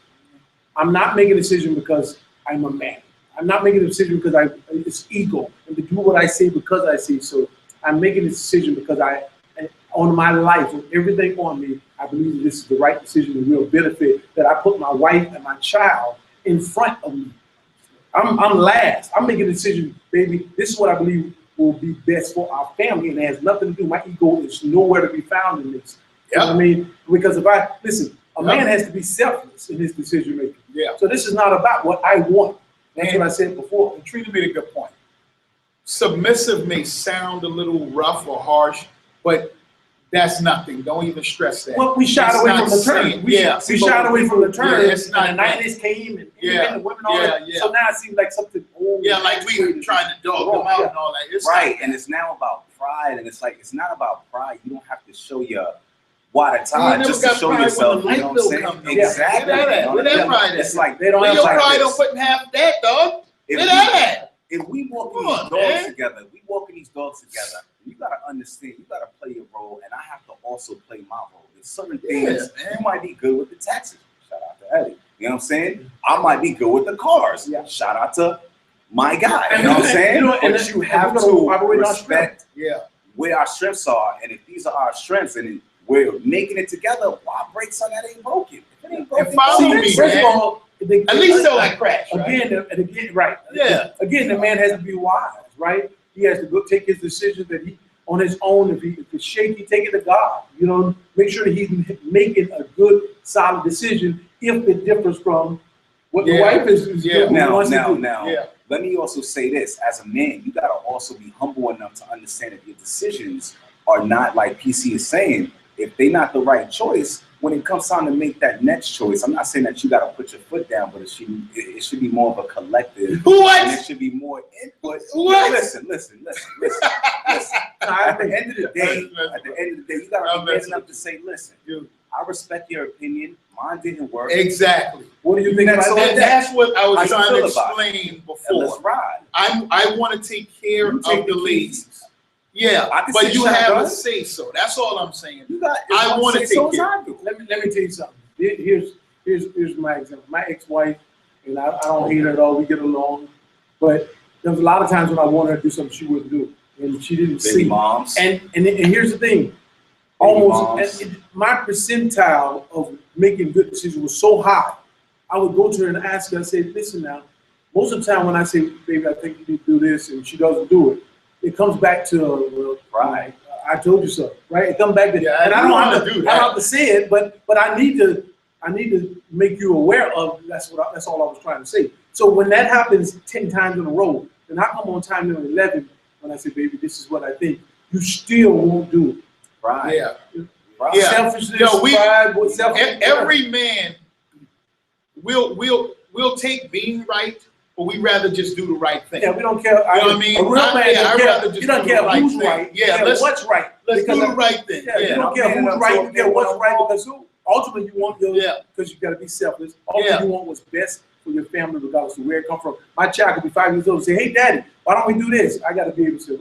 I'm not making a decision because I'm a man. I'm not making a decision because it's ego and to do what I say because I say so. I'm making a decision because on my life, with everything on me, I believe that this is the right decision and real benefit, that I put my wife and my child in front of me. I'm last. I'm making a decision, baby. This is what I believe will be best for our family, and it has nothing to do. My ego is nowhere to be found in this. You know what I mean? Because if I listen, a man has to be selfless in his decision making. Yeah. So this is not about what I want. That's what I said before. And Trina made a good point. Submissive may sound a little rough or harsh, but that's nothing. Don't even stress that. Well, we shied away from the term. We shied away from the term. It's not and the 90s came and independent women all that. Yeah. So now it seems like something old. Yeah, like we were trying to dog them out and all that. It's Right, and it's now about pride, and it's like, it's not about pride. You don't have to show your water time just to show yourself. You know what I'm saying? Exactly. Where that pride It's like, they don't Where have your like pride this. don't put in half that, dog. If Where that at? If we walk Come these on, dogs man. together, you gotta understand, you gotta play your role, and I have to also play my role. There's certain things, you might be good with the taxes. Shout out to Eddie. You know what I'm saying? I might be good with the cars. Yeah. Shout out to my guy. You know what I'm saying? But you have to respect where our strengths are, and if these are our strengths, and we're making it together, why break something that ain't broken? If it ain't broken, And follow me, First of man. all, At least till I crash, right? Again, right. Yeah. Again, the man has to be wise, right? He has to go take his decisions that he on his own. If it's shaky, take it to God. You know, make sure that he's making a good, solid decision. If it differs from what the wife is doing, wants to do. Now, let me also say this: as a man, you gotta also be humble enough to understand that your decisions are not, like PC is saying, if they're not the right choice. When it comes time to make that next choice, I'm not saying that you got to put your foot down, but it should be more of a collective. What? And it should be more input. What? Listen. At the end of the day, you got to be man enough to say, listen, I respect your opinion. Mine didn't work. Exactly. What do you think about that? That's what I was How trying you to feel about explain And before. let's ride. I want to take care of the ladies. Yeah, I can but say you have shotgun. a say so. That's all I'm saying. You got. I want to take care. Let me tell you something. Here's my example. My ex-wife, and I don't hate her at all. We get along, but there was a lot of times when I wanted her to do something she wouldn't do, and she didn't see. Moms. And here's the thing. My percentile of making good decisions was so high. I would go to her and ask her. I say, listen now. Most of the time when I say, baby, I think you need to do this, and she doesn't do it, it comes back to pride. I told you so, right? It comes back to, and I don't have to do that. I don't have to say it, but I need to make you aware of. That's all I was trying to say. So when that happens 10 times in a row, then I come on time number 11 when I say, baby, this is what I think. You still won't do it. Right. Yeah. Right. Selfishness, pride, selfishness. Every man will take being right, but we rather just do the right thing. Yeah, we don't care. You know what I mean? A real man I'd rather just you don't do care the right who's thing. right. Yeah, you care what's right. Let's do the right thing. Yeah, you don't care who's right. You care what's right because ultimately you want your because you got to be selfless. Ultimately you want what's best for your family, regardless of where it comes from. My child could be 5 years old and say, "Hey, Daddy, why don't we do this?" I got to be able to say,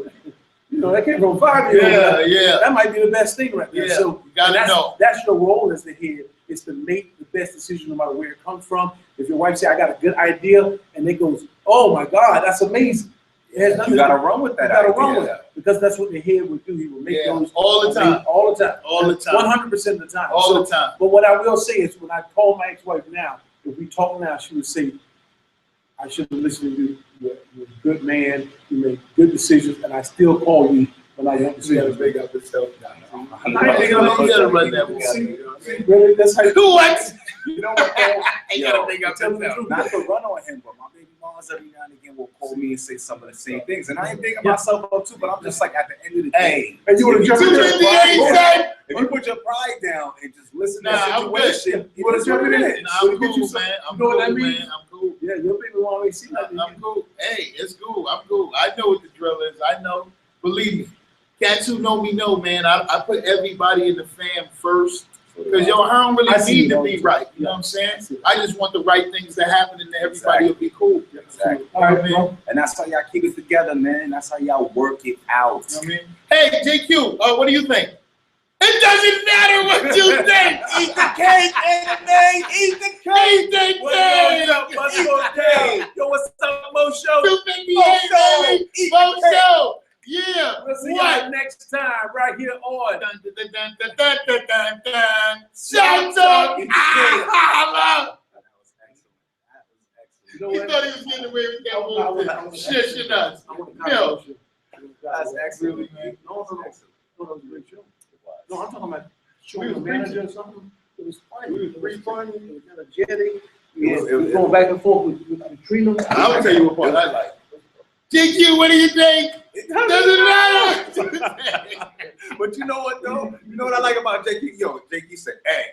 that came from 5 years old. Yeah. That might be the best thing right there. Yeah. So you gotta know. That's your role as the head, is to make the best decision no matter where it comes from. If your wife say, "I got a good idea," and it goes, "Oh my God, that's amazing." It has nothing You gotta run with that. You gotta run with it because that's what the head would do. He will make those all the time. all the time, 100% of the time, all the time. But what I will say is, when I call my ex-wife now, if we talk now, she would say, "I should have listened to you. You're a good man. You make good decisions, and I still call you when I want to see you." Big up yourself. I'm not big up You gotta run that. Really, that's how you do What? You know what, though? You gotta big up tell me the yourself. truth. Not to run on him, but my baby moms every now and again will call me and say some of the same things. And I ain't thinking myself up too, but I'm just like, at the end of the day, And you would have jumped in there. if you put your pride down and just listen to the I'm good. situation, You would have jumped in there. I'm cool, man. I'm You know what cool, that means? man. I'm cool. Yeah, your baby won't always see nothing. I'm cool. Hey, it's cool. I'm cool. I know what the drill is. I know. Believe me. Cats who know me know, man. I put everybody in the fam first. Because, I don't really need to be right. You know what I'm saying? I just want the right things to happen and everybody will be cool. Exactly. All right, bro. And that's how y'all keep it together, man. That's how y'all work it out. You know what I mean? Hey, JQ, what do you think? It doesn't matter what you think. Eat the cake, anime. Eat the cake. Eat the cake. Yo, what's up, Mo Show? 258, baby. Mo Show. Yeah. We'll see What? you next time right here on Shout out. Holla. You know He what? thought he was getting away with that bullshit. Shit, us. I want to Yo. controversial. That's excellent, man. No, it was a great show. No, I'm talking about We showing was the manager or something. It was funny. We was It was preaching. funny. It was energetic. It It was going back and forth with Trina. I will tell you what part I like. JQ, what do you think? Doesn't matter. But you know what though? You know what I like about Jakey? Yo, Jakey said, "Hey."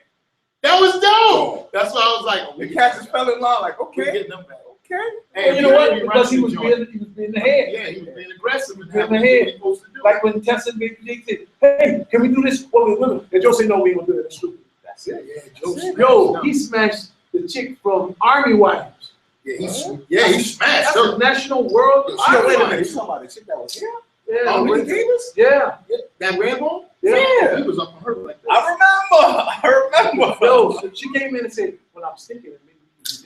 That was dope. That's why I was like, The cats just fell in line. Like, we're okay, getting them back. okay. Well, you know what? Because he was being the head. Yeah, he was being aggressive and Being having the what head. he supposed to do. Like when Tessa made Jake said, "Hey, can we do this?" Well, and Joe said, "No, we ain't gonna do it. That's stupid." That's it. Yeah, Joe smashed Yo, them. he smashed the chick from Army Wives. he smashed That's her. a national world. Yo, Wait a Fine. minute, you talking about the chick that was here? Yeah, Oh, Whitney really? Davis? yeah, That Rambo? yeah. He was up on her like that. I remember. Yo, so she came in and said, "When I'm thinking, maybe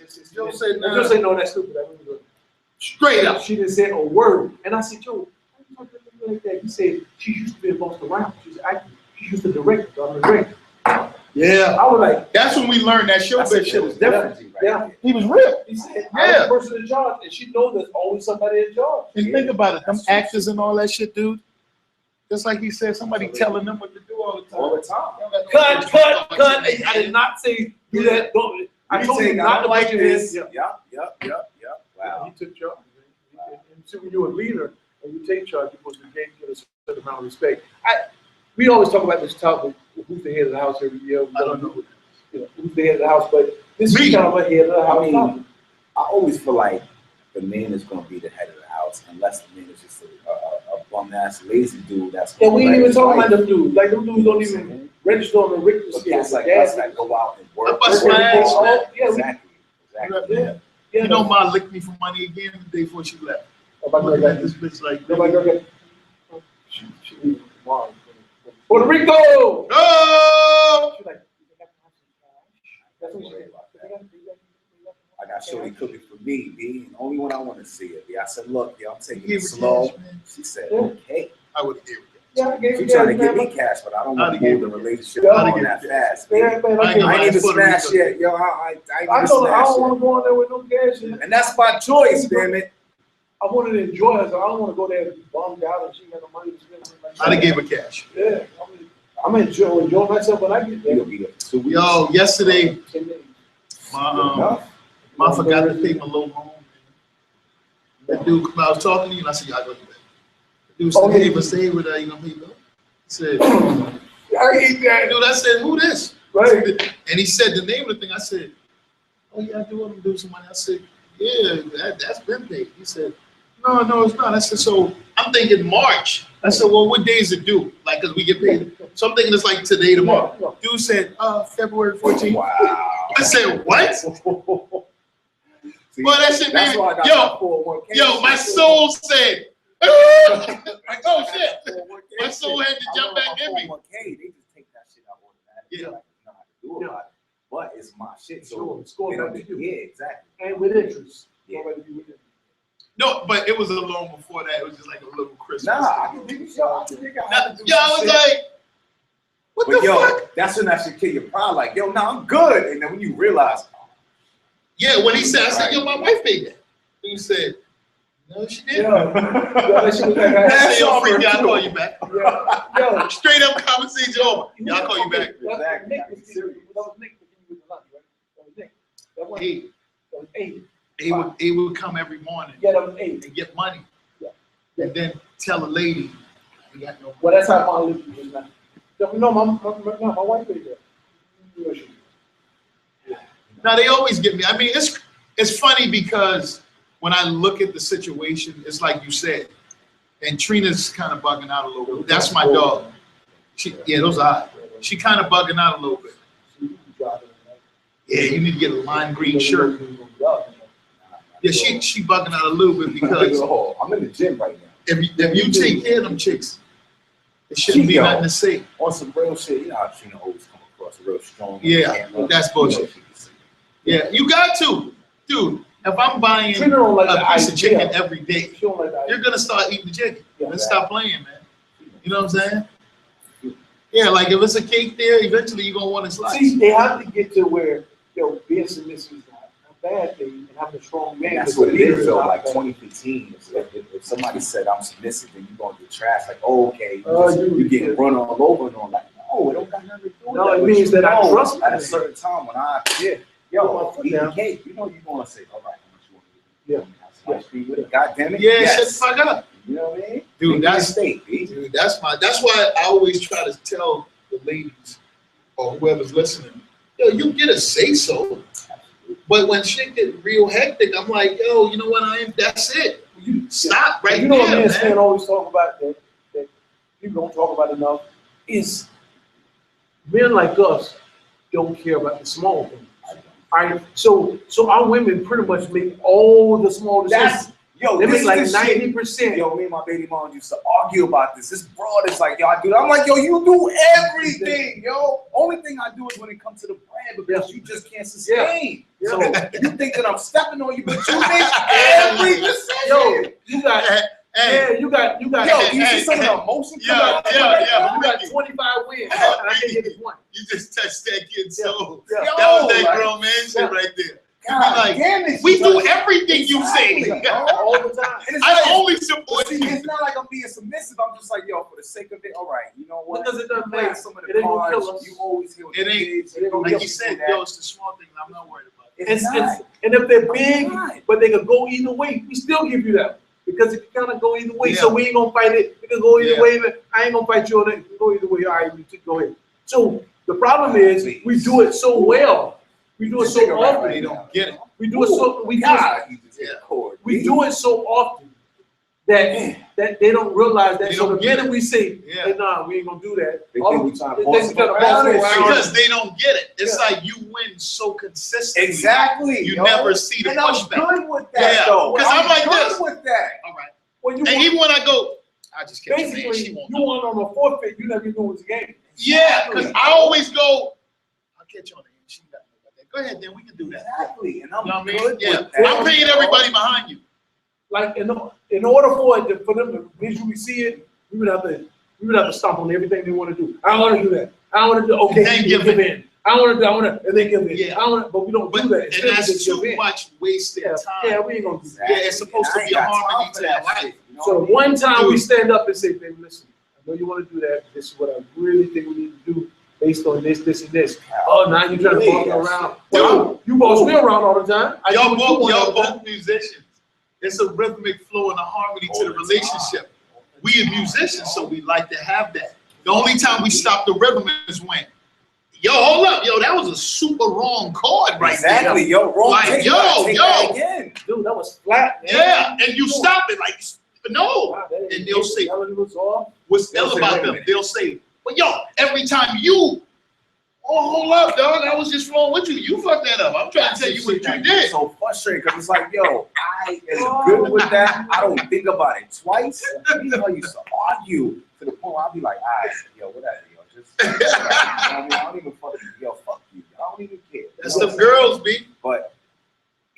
this." Joe said, And nah. Joe said, "No, that's stupid." I really don't." Straight up. She didn't say a word. And I said, "Joe, why you talking to me like that?" He said, "She used to be a boss around. She's acting. She used to direct. I'm a director." Yeah. I was like, That's when we learned that show That's a shit was shit different. right yeah. there. He was real. he said, Yeah. "I'm the person in charge," and she knows there's always somebody in charge. And think about it, them actors and all that shit, dude. Just like he said, somebody telling them what to do all the time. All the time. Cut. I did not say do that. Don't. I told you not to like put your this. hands. Yep. Wow. He took charge. And so when you're a leader and you take charge, you're supposed to get a certain amount of respect. We always talk about this topic, who's the head of the house every year. I don't know. Who's the head of the house, but this Me. is kind of a head of the I house mean, topic. I always feel like the man is going to be the head of the house unless the man is just a bum ass lazy dude. That's And we ain't let even his talking wife- about them dudes. Like them dudes don't even register on the Richter But scale. cats like Gas- us that go out and work. I bust work, my ass, all man. that. Yeah, we- Exactly. Yeah. You know, Ma licked me for money again the day before she left. Nobody Looking got at this bitch like, Nobody got She leaving tomorrow. Puerto Rico! no! She's like, that's what she said. I got shorty cooking for me, B. And only when I want to see it, B. I said, look, I'm taking Give it her slow. cash, man. She said, Yeah. okay. I would have gave her Yeah, I gave She you trying to that, give man. me cash, but I don't I'd want have to gave move the her- relationship Yeah, on I'd have that gave her fast, B. Yeah, I man, ain't I gonna ain't lie, even Puerto smash Rico. yet, yo. I ain't I even told her I smash don't want yet. to go in there with no cash. And And that's my choice, damn it. I wanted to enjoy her, so I don't want to go there and be bummed out and she got no money to spend. I'd have gave her cash. Yeah, I'm enjoy myself when I get there. You'll be there for 2 weeks. Yo, yesterday, 10 days. my forgot to pay my low loan. That dude, I was talking to you, and I said, y'all go to bed. The dude said, hey, but stay with her, you gonna pay bill? I said, I hate that. dude, I said, who this? Right. And he said the name of the thing. I said, oh yeah, I do want to do some money. I said, yeah, that's been paid. He said, no, it's not. I said, so I'm thinking March. I said, well, what day is it due? Like, cause we get paid. So I'm thinking it's like today, tomorrow. No. Dude said, February 14th. Wow. I said, what? See, Well, that shit that's made why I got yo, my 401k. yo, my soul said, like, oh shit. My soul had to jump back in me. 401k, they just take that shit out automatically. Yeah. Like, you know how to do about it. But it's my shit, so Sure, it's going they don't back to do- you. yeah, exactly. And with interest. Yeah. Nobody be with interest. No, but it was a loan before that. It was just like a little Christmas. Nah, I can dig it. Yo, I can dig it. I can do Yo, I some was shit. like, what But the yo, fuck? that's when that should kill your pride. Like, yo, nah, I'm good. And then when you realize, Yeah, when he said, I said, Right. yo, my wife paid that. He said, no, she didn't. Yeah. That shit was like, I That's said, yo, all freak, for I'll two. call you back. Yo, Straight up conversation over. Yeah, I'll call you back. That Exactly. was Nick was serious. That was Nick that gave you the lunch, right? That was Nick. That was He, that was 80. he would come every morning Yeah, that was 80. and get money. Yeah. And then tell a lady, you got no Well, that's how my lips was now. No, my wife paid that. Yeah, she- Now they always get me. I mean, it's funny because when I look at the situation, it's like you said, and Trina's kind of bugging out a little bit. That's my dog. Those are hot. She kind of bugging out a little bit. Yeah, you need to get a lime green shirt. Yeah, she bugging out a little bit because oh, I'm in the gym right now. if you take care of them chicks, it shouldn't be Yo. nothing to say. On some real shit, you know how Trina always come across real strong. Yeah, that's bullshit. Yeah, you got to, dude. If I'm buying Trina don't like a the piece of idea. chicken every day, She don't like that. you're gonna start eating the chicken. Yeah, Let's stop playing, man. You know what I'm saying? Yeah, like if it's a cake there, eventually you're gonna want to slice. See, they have to get to where, being submissive is not a bad thing, and having a strong man. That's is what it leader is, though. not Like bad. 2015, if somebody said I'm submissive, then you're gonna get trash. Like, oh, okay, you getting run all over and all that. No, it don't got nothing to do with No, that. it But means you that I know, trust at a you. certain time when I Put yo, my foot eat the down. cake, you know you're gonna say, all right, how much you want to do? Yeah. Ice cream with it. God damn it. Yeah, Yes. shut the fuck up. You know what I mean? Dude, Make that's- a mistake, B. Dude, that's why I always try to tell the ladies or whoever's listening, yo, you get a say so. But when shit get real hectic, I'm like, yo, you know what? That's it. You stop right You know what me there, and Stan man. always talk about that people don't talk about enough is men like us don't care about the small things. All right, so our women pretty much make all the small decisions. Yo, They this make like is the shit. 90%. Yo, me and my baby mom used to argue about this. This broad is like, yo, I do. I'm like, yo, you do everything, yo. Only thing I do is when it comes to the bread because you just can't sustain. Yeah. So you think that I'm stepping on you, but you make every decision. Yo, you got, Hey, you got. Yo, you see some of the emotion? Yo, yo, You got Ricky. 25 wins, and I can't get this one. You just touched that kid's soul. Yeah. That was that Like, grown man shit yeah. right there. God Like, damn it. We do son. everything you say. Exactly, yo. All the time. And it's I like- only But support see, you. it's not like I'm being submissive. I'm just like, yo, for the sake of it, all right, you know what? Because it doesn't You play matter. some of It the ain't gonna cards. kill us. You always hear what It the ain't- kids, it ain't gonna Like kill you us. said, yo, it's the small thing. I'm not worried about it. It's not. And if they're big, I'm not. but they could go either way, we still give you that. Because it can kind of go either way. Yeah. So we ain't gonna fight it. It can go either Yeah. way. But I ain't gonna fight you on it. It can go either way. All right, you two go ahead. So the problem is we do it so well. We do it so often. They don't get it. We do it so we do it, God, you just hit Yeah. a chord. we do it so often that they don't realize that. They So don't the get minute it. we say, Yeah. hey, nah, we ain't gonna do that. They all think of- we trying to they boss think we them trying to boss around. them around. Because they don't get it. It's Yeah. like you win so consistently. Exactly. You yo. never see the And I'm pushback. good with that, Yeah, though. 'cause I'm like good this. with that. All right. Well, you And want, even when I go, I just catch a man. basically, She you won't know. want on a forfeit, you never knew it was a game. Yeah, because I always go, I'll catch on it. She got me about that. Go ahead, then we can do that. Exactly. And I'm You know what I mean? good Yeah. with that. I'm paying everybody behind you. Like in order for them to visually see it, we would have to stomp on everything they want to do. I want to do that. I want to do okay. And you give give in. I want to, and they give in. Yeah. I want to, but we don't But do that. and Instead, we that's just give too in. much wasted Yeah, time. we ain't gonna do that. Yeah, it's supposed to I ain't be a got time harmony for to that life. shit, you know So what I mean? one time we Dude. stand up and say, baby, listen, I know you want to do that. This is what I really think we need to do based on this, this, and this. Oh, now you're trying to boss me around. Well, you boss me around all the time. I do Y'all what you want all both, the time. y'all both musicians. It's a rhythmic flow and a harmony to the relationship. We are musicians, so we like to have that. The only time we stop the rhythm is when, yo, hold up, yo, that was a super wrong chord right Exactly, yo. Wrong Like, take. yo, You gotta take yo. that again. Dude, that was flat, man. there. Yeah, and you stop it like, no. Wow, that And ain't- they'll say, melody was off. what's They'll ill say, about wait a them? minute. They'll say, well, yo, every time you, oh, hold up, dog, I was just wrong with you. You fucked that up. I'm trying to tell you what you did. So frustrated because it's like, yo, I am good with that. I don't think about it twice. You know, I used to argue to the point where I'll be like, all right, yo, whatever, yo, just, you know what I mean? I don't even fucking, yo, fuck you. I don't even care. That's You know them what I'm saying? girls, B. But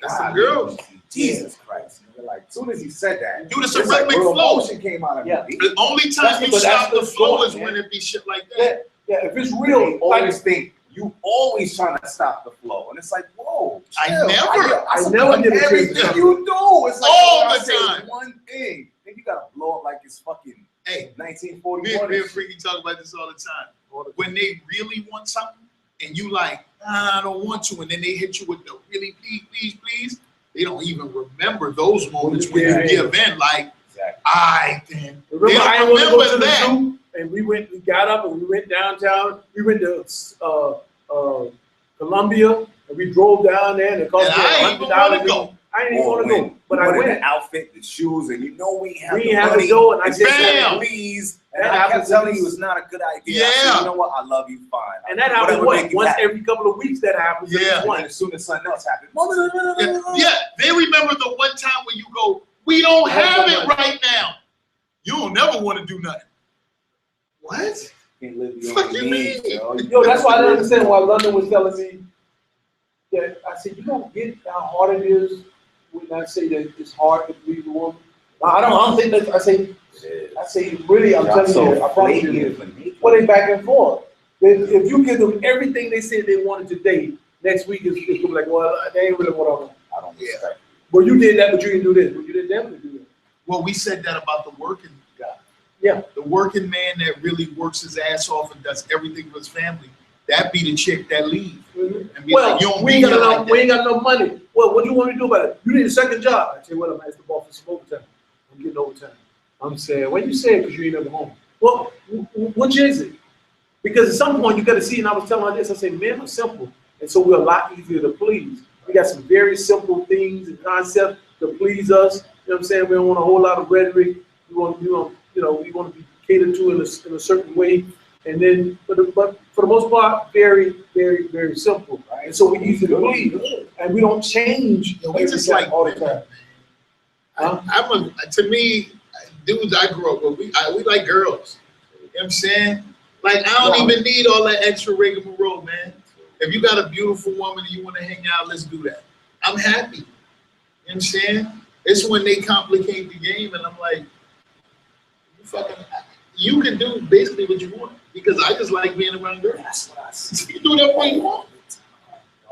That's God, them girls. Jesus Christ. Nigga, like, as soon as he said that, Dude, it's a it's like rhythmic real flow. emotion came out of Yeah. me. The only time you but that's stop the the flow score, is when man. it be shit like Yeah, that. yeah. If it's They real, always think you always trying to stop the flow, and it's like, whoa, I chill. never. I support never did it everything crazy. you do. It's like All when I the say time. one thing, then you gotta blow up like it's fucking Hey, 1941. me and Freaky talk about this all the time. When they really want something, and you like, I don't want to, and then they hit you with the really please, they don't even remember those moments when you give in. Like, Exactly. I then. remember, They don't I didn't want to go to remember the that. zoo, and we got up and we went downtown. We went to Columbia, and we drove down there, and it cost And me I ain't even wanna $100. go. I didn't even want to go, but I in went. the outfit, the shoes, and you know we ain't have We the ain't have money. to go, and I And said, bam! please. And That I kept happens telling in- you it's not a good idea. I Yeah. said, you know what? I love you, fine. And that happens Whatever make you once happy. every couple of weeks. That happens. Yeah. Every And once. then as soon as something else happens, Yeah, they remember the one time when you go, we don't have it right now. You don't never want to do nothing. What? Can't live your What own you needs, mean? yo. Yo, that's why I didn't understand why London was telling me that. I said, you don't get how hard it is when I say that it's hard to please a woman. I don't think that. I say, really, I'm telling you, I promise you. Well, they back and forth. If you give them everything they said they wanted today, next week it's gonna be like, well, they ain't really what I want. I don't respect. Well, you did that, but you didn't do this. Well, you didn't definitely do that. Well, we said that about the working guy. Yeah. The working man that really works his ass off and does everything for his family, that be the chick that leave. And be Well, like, you don't we be ain't got here enough, like we ain't that. got enough money. Well, what do you want me to do about it? You need a second job. I say, well, I'm asking the boss for some overtime. I'm getting overtime. I'm saying, well, you say it because you ain't never home. Well, which is it? Because at some point you got to see, and I was telling her this, I said, men are simple, and so we're a lot easier to please. We got some very simple things and concepts to please us. You know what I'm saying? We don't want a whole lot of rhetoric. We want, we want to be catered to in a certain way. And then, but for the most part, very, very, very simple. Right. And so we easy to please, and we don't change. We just like all the time. To me, dudes I grew up with, we like girls. You know what I'm saying? Like, I don't even need all that extra rigmarole, man. If you got a beautiful woman and you want to hang out, let's do that. I'm happy. You know what I'm saying? It's when they complicate the game, and I'm like, you can do basically what you want, because I just like being around girls. That's what I see. You do whatever you want.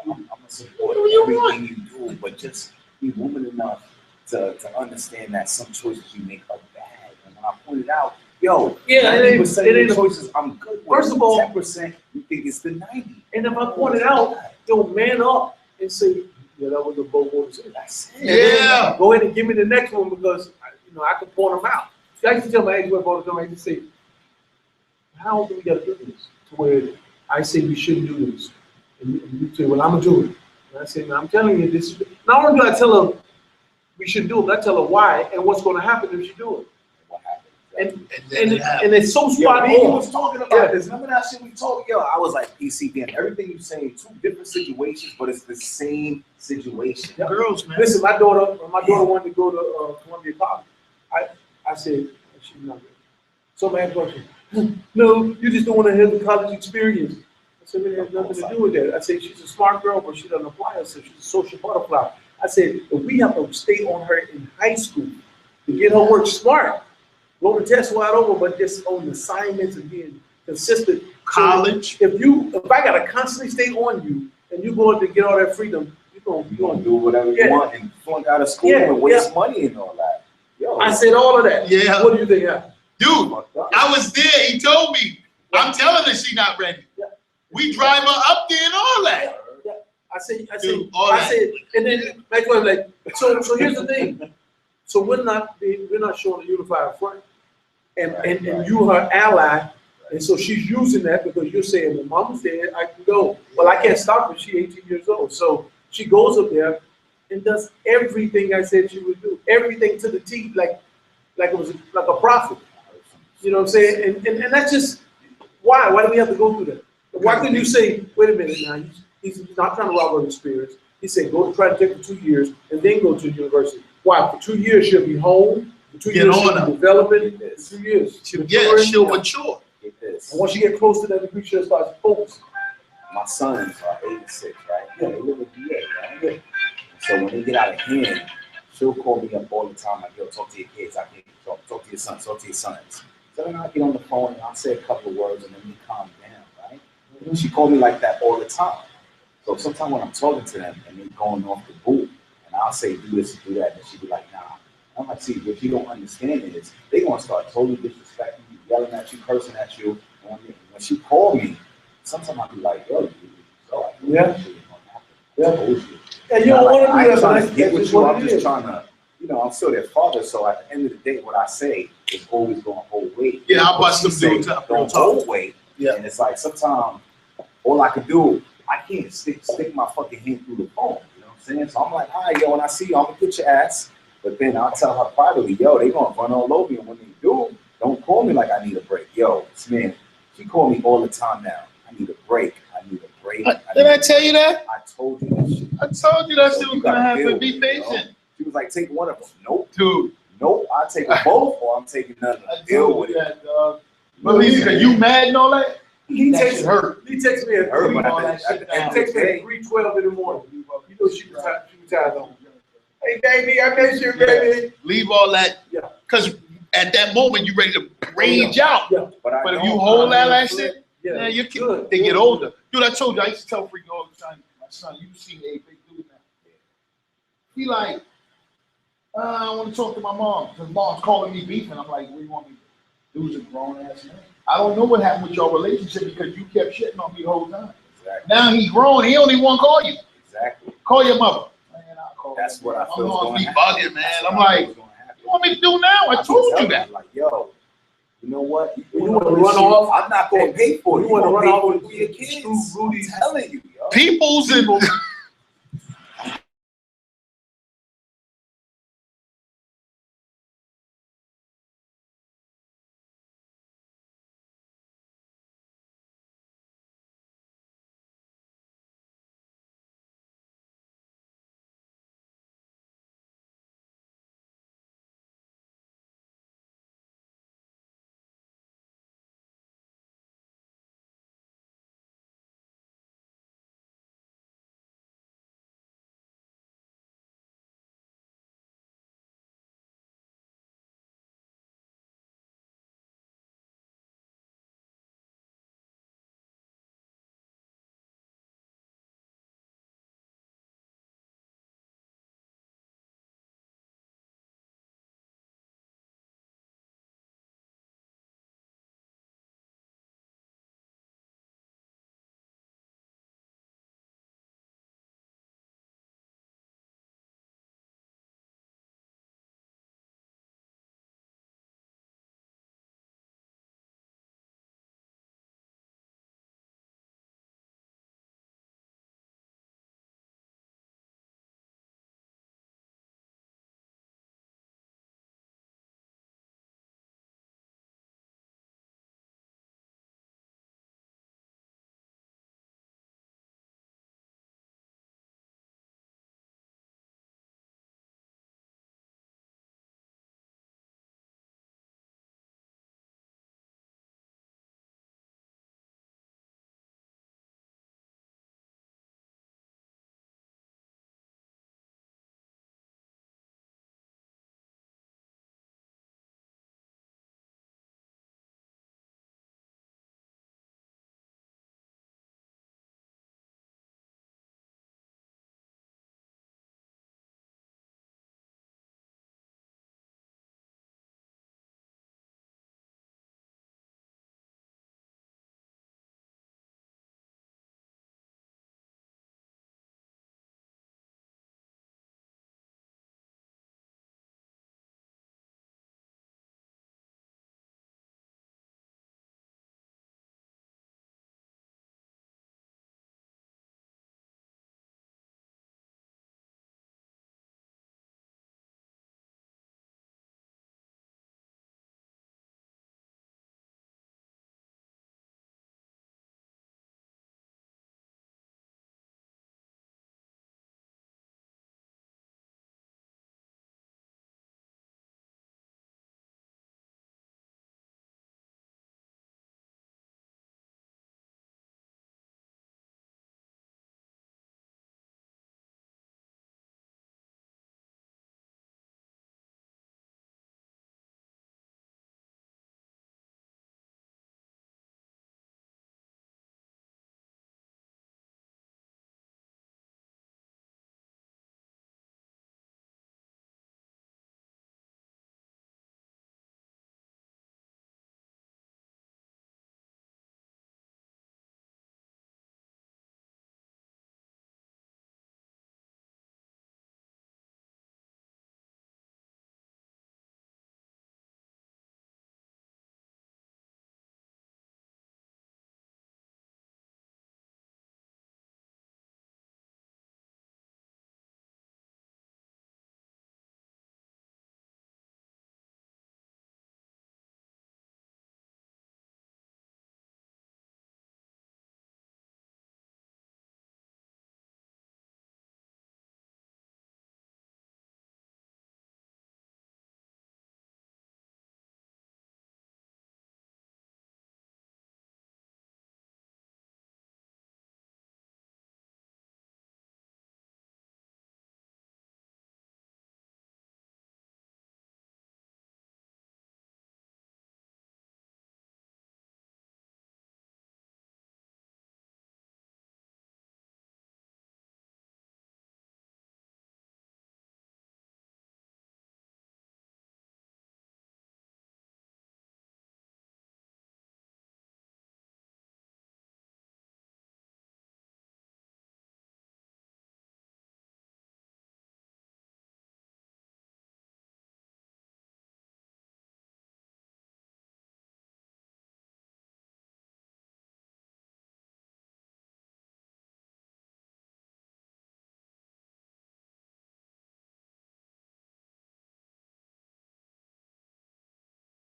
I'm a support everything you do, but just be woman enough to understand that some choices you make are bad. And when I pointed out, yo, yeah, 90% of the choices I'm good with. First of all, 10% you think it's the 90. And if I pointed out, yo, man up and say, yeah, that was a bold decision. Yeah. Go ahead and give me the next one, because I can point them out. See, I used to tell my ex-wife all the time, I used to say, how do we got to do this? To where I say we shouldn't do this. And you say, well, I'm going to do it. And I say, no, I'm telling you, this is, not only do I tell her we shouldn't do it, but I tell her why and what's going to happen if she do it. And it's so spot on. He was talking about this. Remember that shit we talked? Yo, I was like, PC, damn, everything you saying, two different situations, but it's the same situation. Yeah. Girls, man. Listen, my daughter wanted to go to Columbia College. I said, she's not ready. So my question, no, you just don't want to have the college experience. I said, it has nothing to do with that. I said, she's a smart girl, but she doesn't apply herself. She's a social butterfly. I said, if we have to stay on her in high school to get her work smart, blow the test wide over, but just on assignments and being consistent. College. So if I gotta constantly stay on you and you going to get all that freedom, you're gonna do whatever you want and flunk out of school and waste money and all that. Yo, I said all of that. Yeah. What do you think happened? Dude, I was there. He told me. I'm telling her she's not ready. Yeah. We drive her up there and all that. Yeah. I said, and then my wife like, so here's the thing. So we're not showing a unified front. And you her ally, and so she's using that because you're saying, well, mama's there, I can go. Well, I can't stop her, she's 18 years old. So she goes up there and does everything I said she would do. Everything to the T, like it was like a prophet. You know what I'm saying? And that's just, why? Why do we have to go through that? Why couldn't you say, wait a minute now, he's not trying to rob her experience. He said, go to try to take for 2 years and then go to university. Why? For 2 years she'll be home. For 2 years she'll be developing. 2 years. She'll mature. And once you get close to that degree, she'll start focusing. My sons are 8 and 6, right? Yeah, they live with DA, right? Yeah. So when they get out of hand, she'll call me up all the time, like, yo, talk to your kids. I can't talk to your sons, talk to your sons. So then I get on the phone and I'll say a couple of words and then we calm down, right? And she called me like that all the time. So sometimes when I'm talking to them and they're going off the boot, and I'll say, do this, do that, and she'll be like, nah. I'm like, see, what you don't understand is they're going to start totally disrespecting you, yelling at you, cursing at you. And when she called me, sometimes I'll be like, yo, yeah. And you don't want to do that, but get with you. I'm just trying to, I'm still their father. So at the end of the day, what I say is always going to hold weight. Yeah, I'll bust them dudes up. Don't hold weight. Yeah. And it's like sometimes all I can do, I can't stick my fucking hand through the phone. You know what I'm saying? So I'm like, all right, yo, when I see you, I'm going to get your ass. But then I'll tell her privately, yo, they going to run all over you. And when they do, don't call me like I need a break. Yo, this man, she call me all the time now. I need a break. I need a break. Did I tell you that? I told you that shit. I told you that shit was going to happen. Be patient. She was like, take one of them. Nope. Dude. Nope. I'll take them both or I'm taking none of them. Deal with it. Dog. But you mad and all that? He texts me at 3:12 in the morning. You know she retired on. Hey baby, I miss you, baby. Leave all that. Yeah. Because at that moment you're ready to rage out. Yeah. But if you hold that shit, yeah, you can. They get older. Dude, I told you I used to tell freaking all the time, my son, you see a big dude now. He like, I want to talk to my mom because mom's calling me beefing. I'm like, what do you want me to do? Dude's a grown ass man. I don't know what happened with your relationship because you kept shitting on me the whole time. Exactly. Now he grown. He don't even want to call you. Exactly. Call your mother. Man, I'll call That's her. what I feel. I'm is gonna gonna be happen. bugging, man. That's I'm what I like, feel is gonna happen. you want me to do now? I told you that. Like, yo, you know what? You wanna run off? I'm not gonna pay for it. You wanna run off for with your kids. Rudy's I'm telling you, yo. People's and